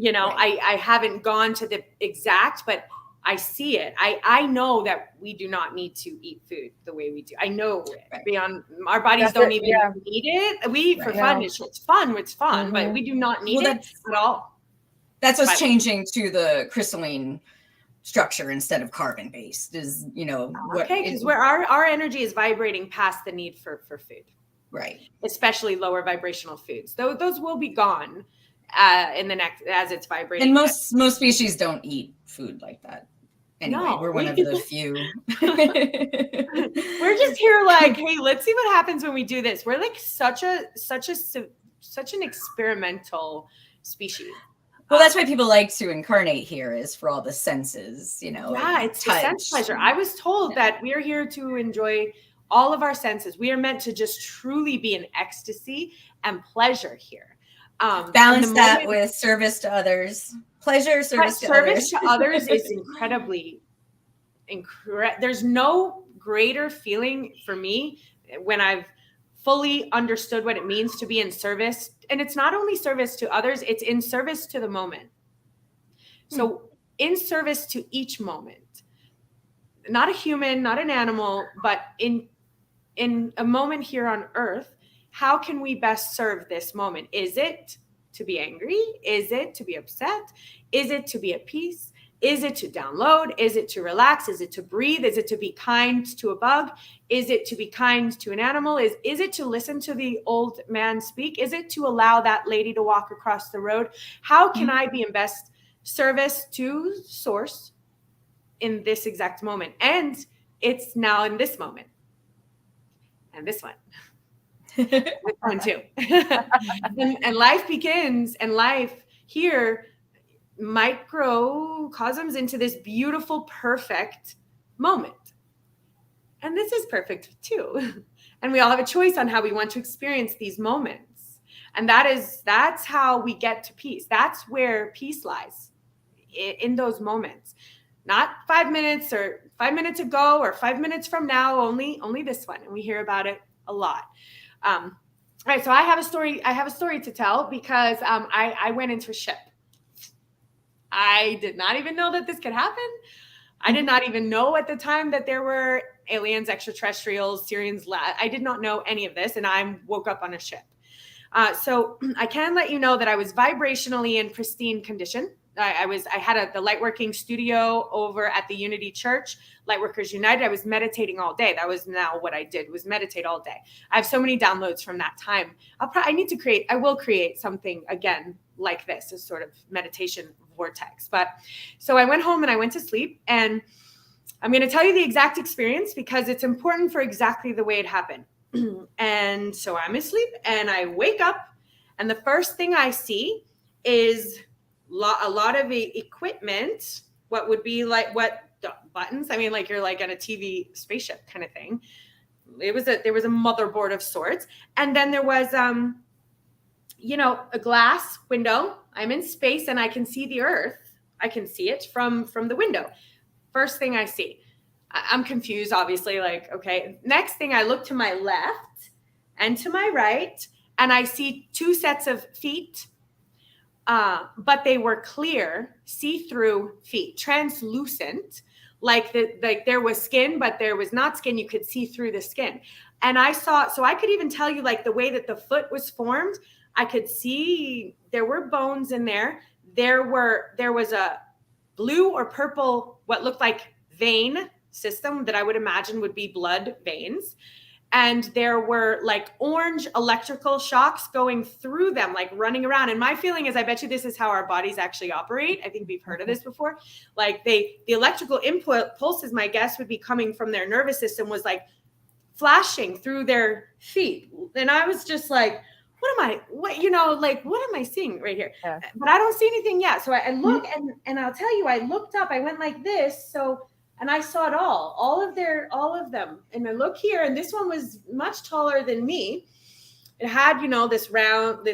S1: I haven't gone to the exact, but I see it. I know that we do not need to eat food the way we do. I know it. Beyond our bodies don't even need it. We eat for fun. It's fun. It's fun, but we do not need it at all.
S2: That's what's changing to the crystalline structure instead of carbon based is,
S1: because where our energy is vibrating past the need for food.
S2: Right.
S1: Especially lower vibrational foods. Those will be gone in the next, as it's vibrating.
S2: And most species don't eat food like that. Anyway, no, we're one of the few.
S1: We're just here like, hey, let's see what happens when we do this. We're like such an experimental species.
S2: Well, that's why people like to incarnate here, is for all the senses,
S1: Yeah, it's the sense pleasure. I was told that we're here to enjoy all of our senses. We are meant to just truly be in ecstasy and pleasure here.
S2: Balance that with service to others. Pleasure, service
S1: to others is incredibly there's no greater feeling for me when I've fully understood what it means to be in service. And it's not only service to others, it's in service to the moment. So in service to each moment, not a human, not an animal, but in a moment here on earth, how can we best serve this moment? Is it to be angry? Is it to be upset? Is it to be at peace? Is it to download? Is it to relax? Is it to breathe? Is it to be kind to a bug? Is it to be kind to an animal? Is it to listen to the old man speak? Is it to allow that lady to walk across the road? How can I be in best service to source in this exact moment? And it's now in this moment. And this one. This one too. and life begins, and life here microcosms into this beautiful, perfect moment. And this is perfect too. And we all have a choice on how we want to experience these moments. And that's how we get to peace. That's where peace lies, in those moments. Not 5 minutes or 5 minutes ago or 5 minutes from now, only this one. And we hear about it a lot. All right, so I have a story to tell, because I went into a ship. I did not even know that this could happen. I did not even know at the time that there were aliens, extraterrestrials, Syrians. I did not know any of this, and I woke up on a ship. So I can let you know that I was vibrationally in pristine condition. I had the Lightworking studio over at the Unity Church, Lightworkers United. I was meditating all day. That was now what I did, was meditate all day. I have so many downloads from that time. I will create something again like this, a sort of meditation vortex. But so I went home and I went to sleep, and I'm going to tell you the exact experience because it's important for exactly the way it happened. And so I'm asleep and I wake up, and the first thing I see is a lot of equipment, what would be like buttons. I mean, like you're like on a TV spaceship kind of thing. There was a motherboard of sorts. And then there was, a glass window. I'm in space and I can see the earth. I can see it from the window. First thing I see. I'm confused, obviously. Like, okay. Next thing, I look to my left and to my right, and I see 2 sets of feet, but they were clear, see-through feet, translucent, like there was skin, but there was not skin. You could see through the skin. And I saw, so I could even tell you like the way that the foot was formed. I could see there were bones in there. There was a blue or purple, what looked like vein system that I would imagine would be blood veins. And there were like orange electrical shocks going through them, like running around. And my feeling is, I bet you this is how our bodies actually operate. I think we've heard of this before. Like the electrical input pulses, my guess would be coming from their nervous system, was like flashing through their feet. And I was just like, what am I seeing right here? Yeah. But I don't see anything yet. So I look and I'll tell you, I looked up, I went like this. And I saw it all of them. And I look here, and this one was much taller than me. It had, this round, a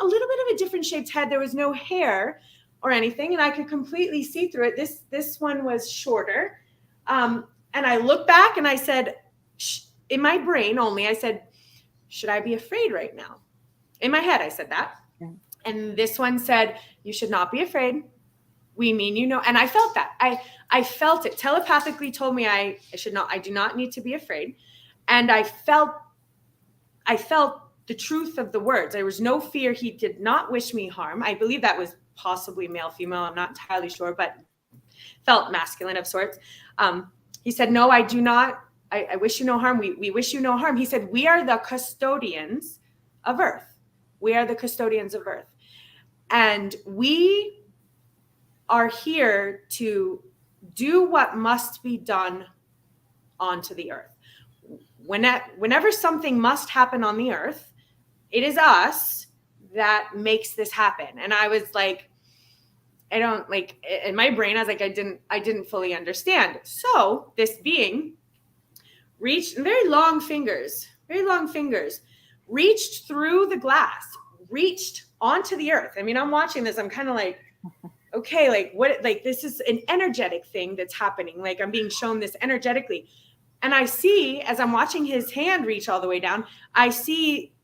S1: little bit of a different shaped head. There was no hair or anything, and I could completely see through it. This one was shorter. And I looked back and I said, in my brain only, I said, should I be afraid right now? In my head, I said that. Yeah. And this one said, you should not be afraid. We mean, and I felt that. I felt it telepathically, told me I do not need to be afraid. And I felt the truth of the words. There was no fear. He did not wish me harm. I believe that was possibly male, female. I'm not entirely sure, but felt masculine of sorts. He said, no, I do not. I wish you no harm. We wish you no harm. He said, we are the custodians of Earth. We are the custodians of Earth. And we are here to do what must be done onto the earth. Whenever something must happen on the earth, it is us that makes this happen. And I was like, I don't like, in my brain, I was like, I didn't fully understand. So this being reached, very long fingers, reached through the glass, reached onto the earth. I mean, I'm watching this, I'm kind of like, okay, like what, like this is an energetic thing that's happening. Like I'm being shown this energetically. And I see, as I'm watching his hand reach all the way down, I see,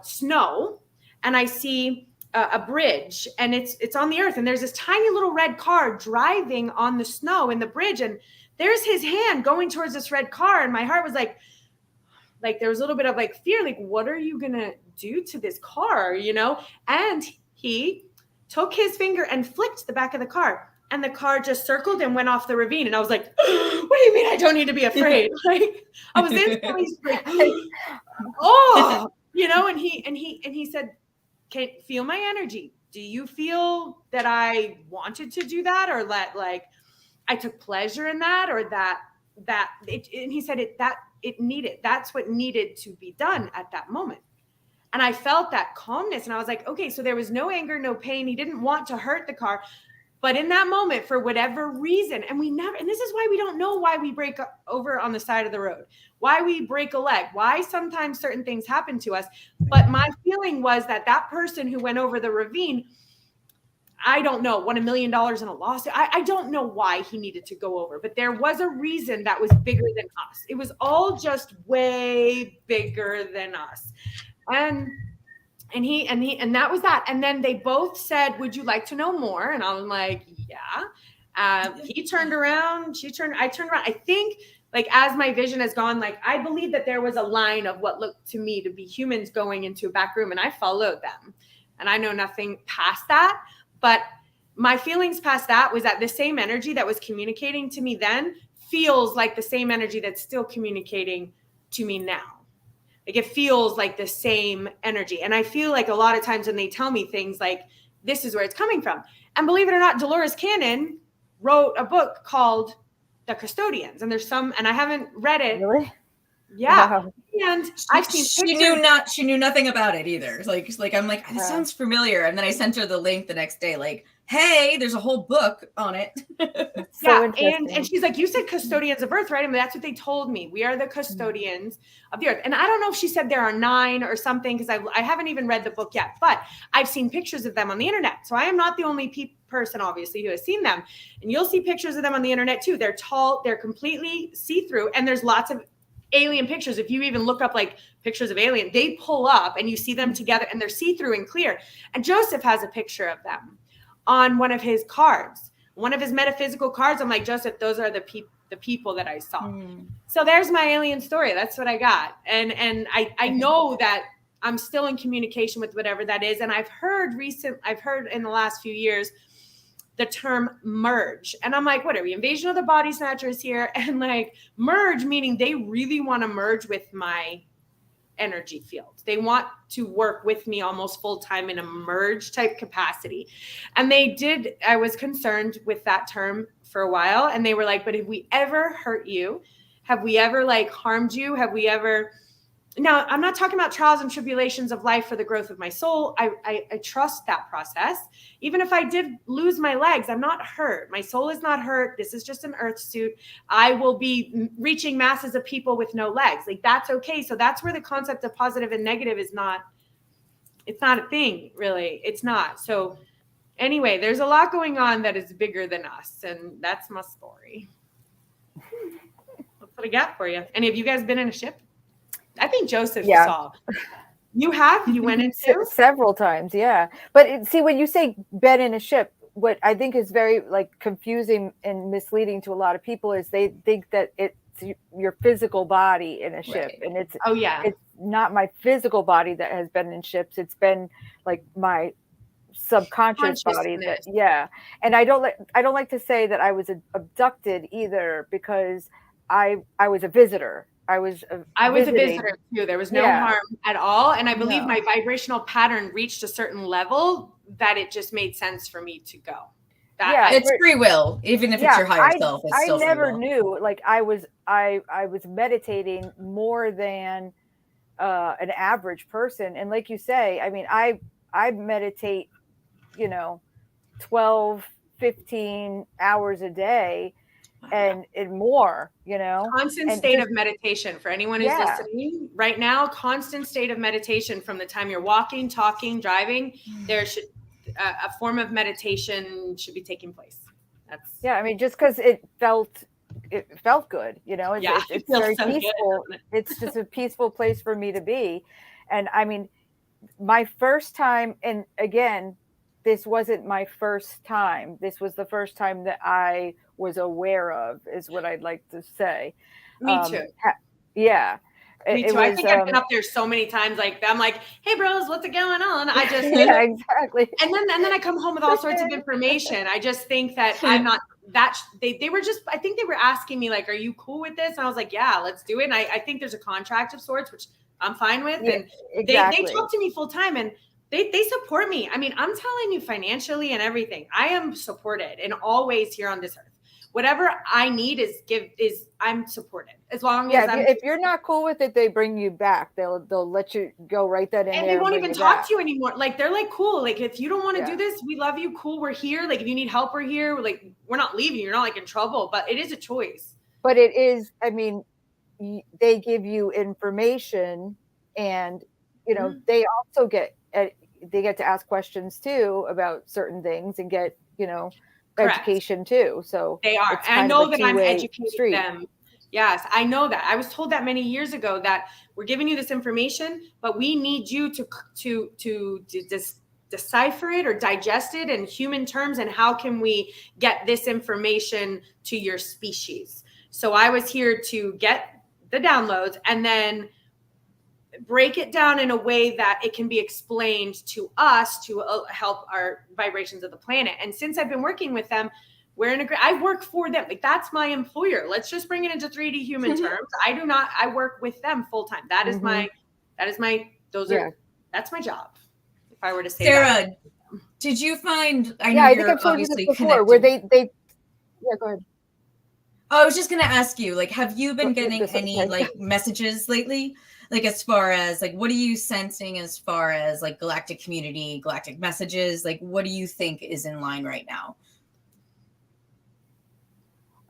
S1: snow, and I see a bridge, and it's on the earth. And there's this tiny little red car driving on the snow in the bridge. And there's his hand going towards this red car. And my heart was like there was a little bit of like fear, like, what are you going to do to this car? And he took his finger and flicked the back of the car, and the car just circled and went off the ravine. And I was like, what do you mean I don't need to be afraid? Like I was instantly like, oh, and he said, can feel my energy. Do you feel that I wanted to do that, or that like I took pleasure in that, or that it, and he said that's what needed to be done at that moment. And I felt that calmness, and I was like, okay, so there was no anger, no pain. He didn't want to hurt the car. But in that moment, for whatever reason, and this is why we don't know why we break over on the side of the road, why we break a leg, why sometimes certain things happen to us. But my feeling was that person who went over the ravine, I don't know, won $1 million in a lawsuit. I don't know why he needed to go over, but there was a reason that was bigger than us. It was all just way bigger than us. And that was that. And then they both said, would you like to know more? And I was like, yeah. He turned around, I turned around. I think like as my vision has gone, like I believe that there was a line of what looked to me to be humans going into a back room, and I followed them. And I know nothing past that, but my feelings past that was that the same energy that was communicating to me then feels like the same energy that's still communicating to me now. Like it feels like the same energy. And I feel like a lot of times when they tell me things like, this is where it's coming from. And believe it or not, Dolores Cannon wrote a book called The Custodians. And there's some, and I haven't read it.
S4: Really?
S1: Yeah.
S4: Wow.
S1: And I've seen
S2: she knew nothing about it either. Like I'm like, this sounds familiar. And then I sent her the link the next day, like, hey, there's a whole book on it.
S1: So and she's like, you said custodians of Earth, right? I mean, that's what they told me. We are the custodians of the Earth. And I don't know if she said there are 9 or something, because I haven't even read the book yet, but I've seen pictures of them on the internet. So I am not the only person, obviously, who has seen them. And you'll see pictures of them on the internet too. They're tall, they're completely see-through, and there's lots of alien pictures. If you even look up like pictures of alien, they pull up and you see them together and they're see-through and clear. And Joseph has a picture of them on one of his cards, one of his metaphysical cards. I'm like, Joseph, those are the people that I saw. So there's my alien story. That's what I got. And I know that I'm still in communication with whatever that is. And I've heard in the last few years the term merge. And I'm like, what are we, invasion of the body snatchers here? And like merge, meaning they really want to merge with my energy field. They want to work with me almost full time in a merge type capacity. And they did. I was concerned with that term for a while. And they were like, but have we ever hurt you? Have we ever like harmed you? Have we ever... Now, I'm not talking about trials and tribulations of life for the growth of my soul. I trust that process. Even if I did lose my legs, I'm not hurt. My soul is not hurt. This is just an earth suit. I will be reaching masses of people with no legs. Like, that's okay. So that's where the concept of positive and negative is not, it's not a thing, really. It's not. So anyway, there's a lot going on that is bigger than us. And that's my story. That's what I got for you. Any of you guys been in a ship? I think Joseph saw. You have? You went into?
S4: Several times, yeah. But see, when you say bed in a ship, what I think is very like confusing and misleading to a lot of people is they think that it's your physical body in a ship. Right. And it's it's not my physical body that has been in ships. It's been like my subconscious body and I don't like to say that I was abducted either, because I was a visitor. I was a visitor
S1: too. There was no harm at all. And I believe my vibrational pattern reached a certain level that it just made sense for me to go.
S2: It's free will. Even if it's your higher self, it's still free will. I never
S4: knew, like I was meditating more than an average person. And like you say, I mean, I meditate, 12, 15 hours a day. And more,
S1: constant state of meditation for anyone who's listening right now. Constant state of meditation from the time you're walking, talking, driving. There should a form of meditation should be taking place. That's
S4: I mean, just because it felt good, it's very so peaceful. It's just a peaceful place for me to be. And I mean, my first time, and again, this wasn't my first time. This was the first time that I was aware of, is what I'd like to say.
S1: Me too.
S4: Me
S1: too. I think I've been up there so many times. Like, I'm like, hey bros, what's going on? I just
S4: exactly.
S1: And then I come home with all sorts of information. I just think that I'm not that they were just, I think they were asking me like, are you cool with this? And I was like, yeah, let's do it. And I think there's a contract of sorts, which I'm fine with. And they talk to me full time, and they support me. I mean, I'm telling you, financially and everything, I am supported in all ways here on this earth. Whatever I need I'm supported, as long as
S4: if you're not cool with it, they bring you back. They'll let you go right then and there.
S1: They won't even talk to you anymore. Like, they're like, cool. Like, if you don't want to do this, we love you. Cool. We're here. Like, if you need help, we're here. Like, we're not leaving. You're not like in trouble, but it is a choice.
S4: But it is, I mean, they give you information, and, they also get to ask questions too about certain things and get, education too. So
S1: they are. And I know that I'm educating them. Yes, I know that. I was told that many years ago that we're giving you this information, but we need you to decipher it or digest it in human terms. And how can we get this information to your species? So I was here to get the downloads and then break it down in a way that it can be explained to us to help our vibrations of the planet. And since I've been working with them, I work for them. Like, that's my employer. Let's just bring it into 3D human terms. I work with them full time. That's my job. If I were to say
S2: Sarah,
S1: that.
S2: Did you find, I think
S4: I've told you this before, where they go ahead.
S2: Oh, I was just going to ask you, like, have you been getting any like messages lately? Like, as far as like, what are you sensing as far as like galactic community, galactic messages? Like, what do you think is in line right now?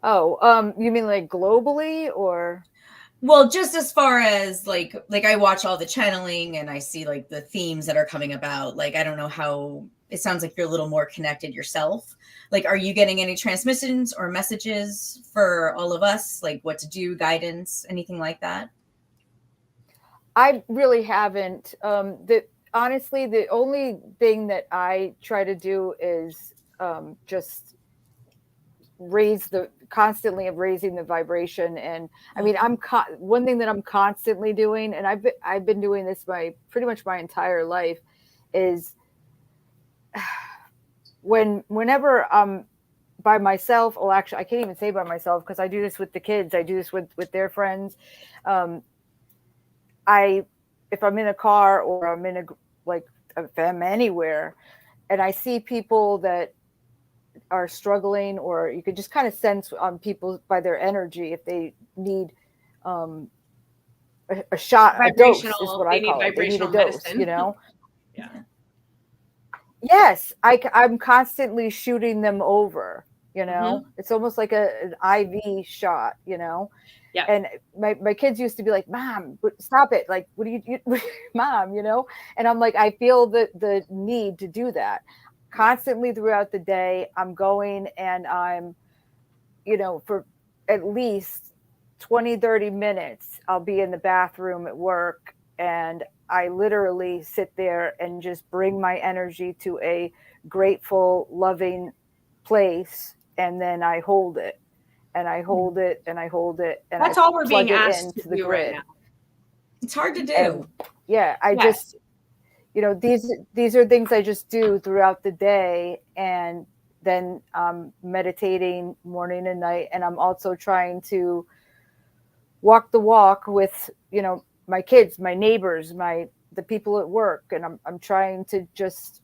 S4: Oh, you mean like globally, or?
S2: Well, just as far as like I watch all the channeling and I see like the themes that are coming about. Like, I don't know how it sounds like you're a little more connected yourself. Like, are you getting any transmissions or messages for all of us? Like what to do, guidance, anything like that?
S4: I really haven't. Honestly, the only thing that I try to do is just constantly raising the vibration. And I mean, one thing that I'm constantly doing, and I've been doing this pretty much my entire life, is whenever I'm by myself, well, actually, I can't even say by myself because I do this with the kids. I do this with their friends. If I'm in a car or I'm if I'm anywhere and I see people that are struggling, or you could just kind of sense on people by their energy if they need a shot, a dose is what I call it. They need a dose, you know?
S1: Yeah.
S4: Yes, I'm constantly shooting them over, you know? It's almost like an IV shot, you know?
S1: Yeah.
S4: And my kids used to be like, Mom, stop it. Like, what do you Mom, you know? And I'm like, I feel the need to do that constantly throughout the day. I'm going and I'm, you know, for at least 20, 30 minutes, I'll be in the bathroom at work and I literally sit there and just bring my energy to a grateful, loving place. And then I hold it. And I hold it and I hold it. And
S1: that's
S4: I
S1: all we're being
S4: plug it
S1: asked
S4: into
S1: to
S4: the
S1: do
S4: grid.
S1: right now.
S2: It's hard to do.
S4: And yeah, I just, you know, these are things I just do throughout the day. And then meditating morning and night. And I'm also trying to walk the walk with, you know, my kids, my neighbors, the people at work. And I'm trying to just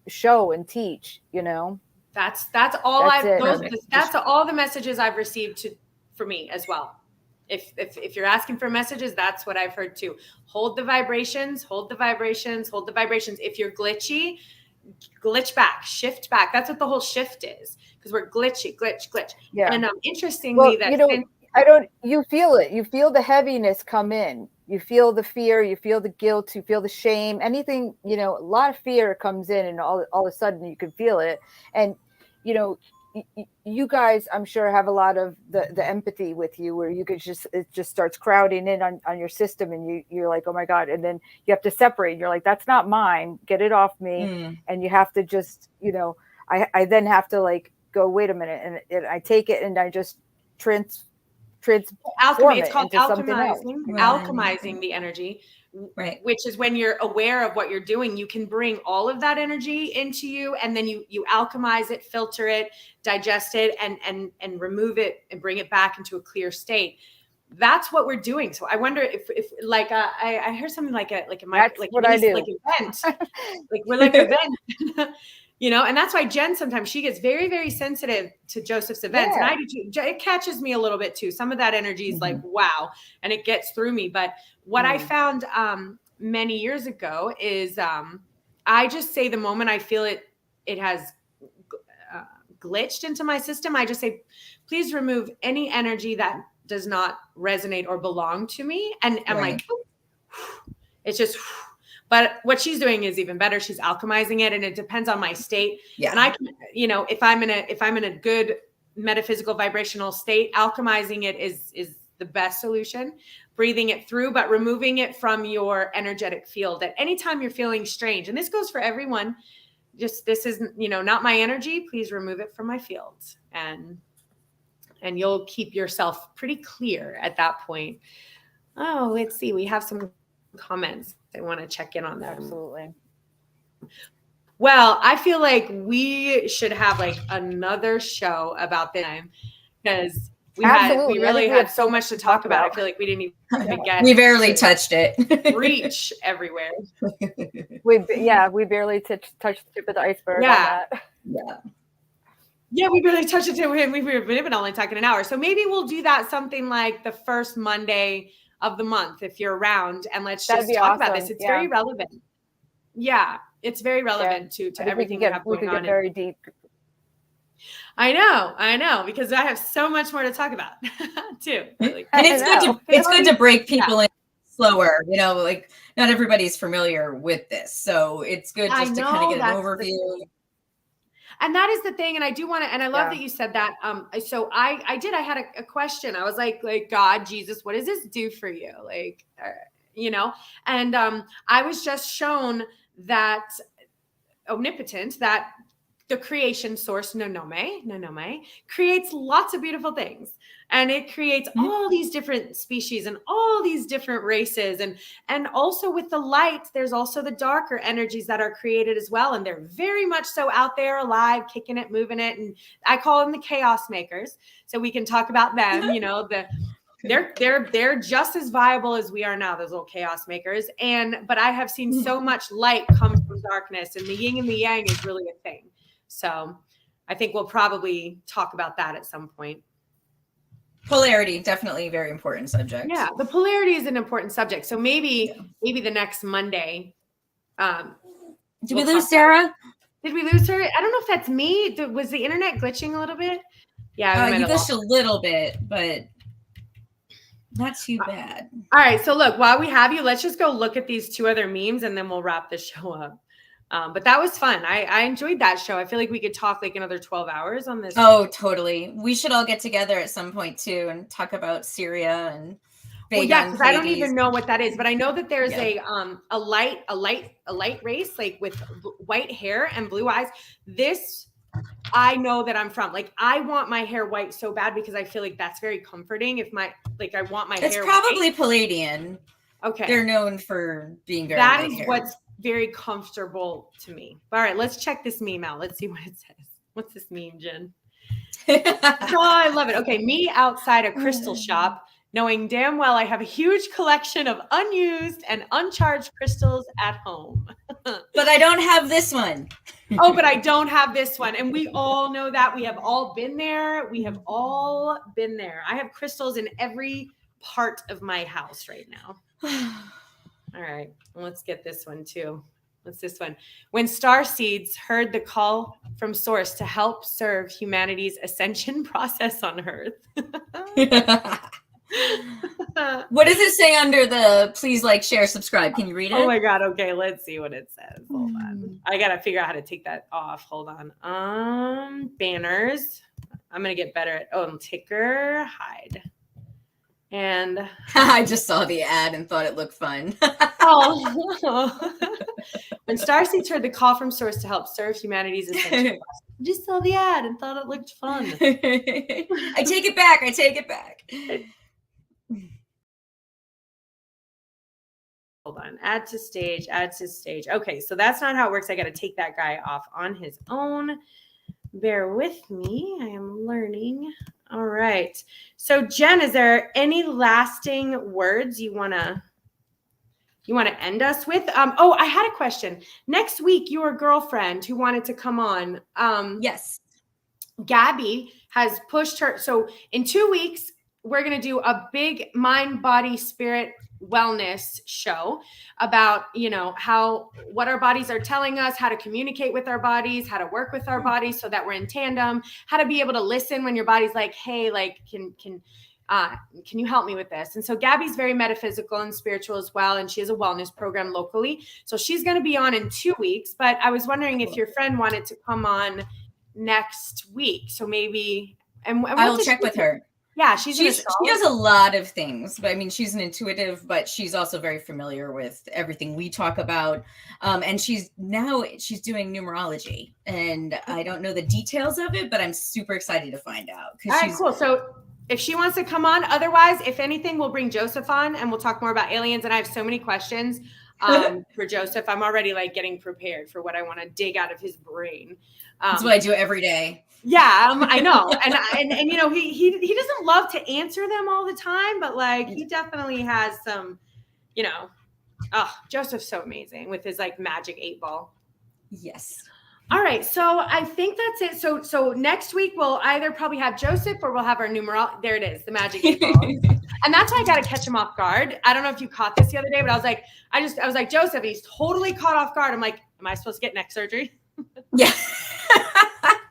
S4: show and teach, you know.
S1: That's all that's all the messages I've received for me as well. If you're asking for messages, that's what I've heard too. Hold the vibrations, hold the vibrations, hold the vibrations. If you're glitchy, glitch back, shift back. That's what the whole shift is, because we're glitch.
S4: Yeah.
S1: And interestingly, that,
S4: you know, you feel it. You feel the heaviness come in. You feel the fear, you feel the guilt, you feel the shame, anything, you know, a lot of fear comes in and all of a sudden you can feel it. And, you know, you guys, I'm sure, have a lot of the empathy with you, where you could it just starts crowding in on your system and you're like, oh my God. And then you have to separate. You're like, that's not mine. Get it off me. And you have to just, you know, I then have to like go, wait a minute. And I take it and I just
S1: alchemy. It's called alchemizing the energy,
S2: right?
S1: Which is when you're aware of what you're doing, you can bring all of that energy into you, and then you alchemize it, filter it, digest it, and remove it and bring it back into a clear state. That's what we're doing. So I wonder if like I heard something like a event, like we're like a vent. You know, and that's why Jen, sometimes she gets very, very sensitive to Joseph's events. And I do too. It catches me a little bit too. Some of that energy is like, wow, and it gets through me. But what I found many years ago is I just say the moment I feel it has glitched into my system, I just say, please remove any energy that does not resonate or belong to me. And I'm like, it's just... But what she's doing is even better. She's alchemizing it, and it depends on my state. Yeah. And I can, you know, if I'm in a good metaphysical vibrational state, alchemizing it is the best solution. Breathing it through, but removing it from your energetic field at any time you're feeling strange. And this goes for everyone. Just, this is, you know, not my energy. Please remove it from my field, and you'll keep yourself pretty clear at that point. Oh, let's see. We have some comments. I want to check in on them.
S4: Absolutely.
S1: Well, I feel like we should have like another show about this time, because we really had so much to talk about. I feel like we didn't even get.
S2: We barely touched it.
S1: Reach everywhere.
S4: We barely touched the tip of the iceberg.
S1: Yeah.
S4: On that.
S1: Yeah, we barely touched it. We've been only talking an hour, so maybe we'll do that something like the first Monday of the month if you're around, and let's just talk about this. It's very relevant. Yeah, it's very relevant to everything we have going on.
S4: We could get very deep.
S1: I know, because I have so much more to talk about too.
S2: And it's good to break people in slower, like not everybody's familiar with this. So it's good just to kind of get an overview.
S1: And that is the thing. And I do want to, and I love that you said that. So I had a question. I was like, God, Jesus, what does this do for you? And I was just shown that omnipotent, that the creation source, Nonome, creates lots of beautiful things. And it creates all these different species and all these different races. And also with the light, there's also the darker energies that are created as well. And they're very much so out there alive, kicking it, moving it. And I call them the chaos makers. So we can talk about them, they're just as viable as we are now, those little chaos makers. But I have seen so much light come from darkness, and the yin and the yang is really a thing. So I think we'll probably talk about that at some point.
S2: Polarity, definitely a very important subject.
S1: Yeah, the polarity is an important subject. So maybe the next Monday.
S2: Did we lose Sarah?
S1: Did we lose her? I don't know if that's me. Was the internet glitching a little bit? Yeah,
S2: you glitched a little bit, but not too bad.
S1: All right, so look, while we have you, let's just go look at these 2 other memes, and then we'll wrap the show up. But that was fun. I enjoyed that show. I feel like we could talk like another 12 hours on this.
S2: Oh, totally. We should all get together at some point too and talk about Syria and.
S1: Because I don't even know what that is, but I know that there's a light race, like with white hair and blue eyes. This I know that I'm from. Like, I want my hair white so bad because I feel like that's very comforting. I want my hair.
S2: It's probably white. Palladian.
S1: Okay.
S2: They're known for being very.
S1: That is what's very comfortable to me. All right, let's check this meme out. Let's see what it says. What's this meme, Jen? Oh, I love it. Okay, me outside a crystal shop, knowing damn well I have a huge collection of unused and uncharged crystals at home.
S2: But I don't have this one.
S1: Oh, but I don't have this one. And we all know that. We have all been there. I have crystals in every part of my house right now. All right, let's get this one too. What's this one? When star seeds heard the call from source to help serve humanity's ascension process on Earth.
S2: What does it say under the please like, share, subscribe? Can you read it?
S1: Oh my God. Okay, let's see what it says. Hold on. I got to figure out how to take that off. Hold on. Banners. I'm going to get better at, ticker, hide. And
S2: I just saw the ad and thought it looked fun.
S1: When Starseeds heard the call from source to help serve humanity's ascension, I just saw the ad and thought it looked fun.
S2: I take it back.
S1: Hold on. Add to stage. Okay, so that's not how it works. I got to take that guy off on his own. Bear with me. I am learning. All right. So Jen, is there any lasting words you want to end us with? I had a question. Next week, your girlfriend who wanted to come on.
S2: Yes. Gabby
S1: has pushed her. So in 2 weeks, we're going to do a big mind, body, spirit wellness show about, what our bodies are telling us, how to communicate with our bodies, how to work with our bodies so that we're in tandem, how to be able to listen when your body's like, hey, like, can you help me with this? And so Gabby's very metaphysical and spiritual as well. And she has a wellness program locally. So she's going to be on in 2 weeks, but I was wondering if your friend wanted to come on next week. So maybe, and
S2: I will check with her.
S1: Yeah, she
S2: does a lot of things, but I mean, she's an intuitive, but she's also very familiar with everything we talk about. And she's doing numerology, and I don't know the details of it, but I'm super excited to find out.
S1: All right, cool. So if she wants to come on, otherwise, if anything, we'll bring Joseph on and we'll talk more about aliens. And I have so many questions for Joseph. I'm already like getting prepared for what I want to dig out of his brain.
S2: That's what I do every day.
S1: Yeah, I know. And he doesn't love to answer them all the time, but like he definitely has some, Joseph's so amazing with his like magic 8-ball.
S2: Yes.
S1: All right. So I think that's it. So next week we'll either probably have Joseph or we'll have our numeral. There it is, the magic 8-ball. And that's why I got to catch him off guard. I don't know if you caught this the other day, but I was like, Joseph, and he's totally caught off guard. I'm like, am I supposed to get neck surgery?
S2: Yeah.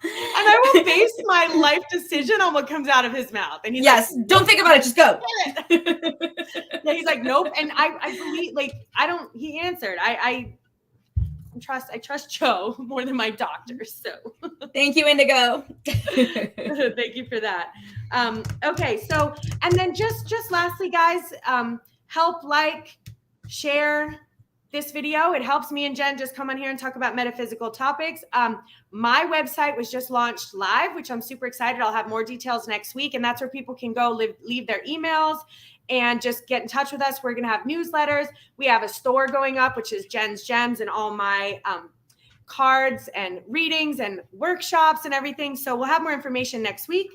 S1: And I will base my life decision on what comes out of his mouth. And he's
S2: yes,
S1: like,
S2: don't think about it, just go.
S1: Yeah, he's like, nope. And I believe, like, he answered. I trust Joe more than my doctor. So
S2: thank you, Indigo.
S1: thank you for that. Okay, so, and then just lastly, guys, help share this video. It helps me and Jen just come on here and talk about metaphysical topics. My website was just launched live, which I'm super excited. I'll have more details next week, and that's where people can go leave their emails and just get in touch with us. We're going to have newsletters. We have a store going up, which is Jen's Gems, and all my cards and readings and workshops and everything. So we'll have more information next week.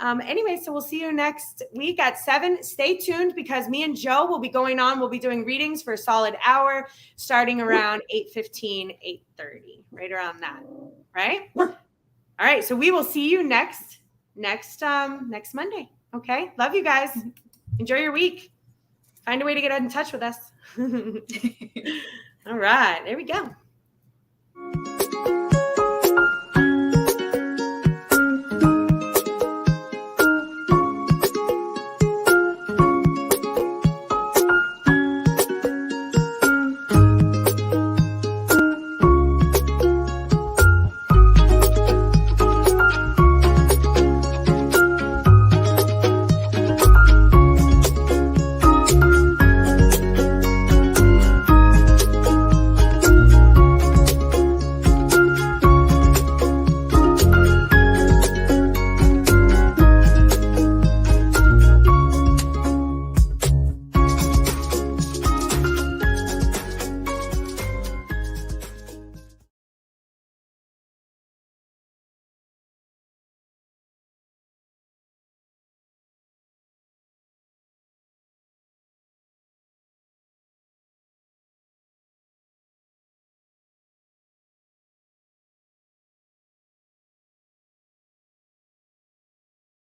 S1: Anyway, so we'll see you next week at 7. Stay tuned because me and Joe will be going on. We'll be doing readings for a solid hour, starting around 8:15, 8:30, right around that. Right? All right. So we will see you next Monday. Okay. Love you guys. Enjoy your week. Find a way to get in touch with us. All right. There we go.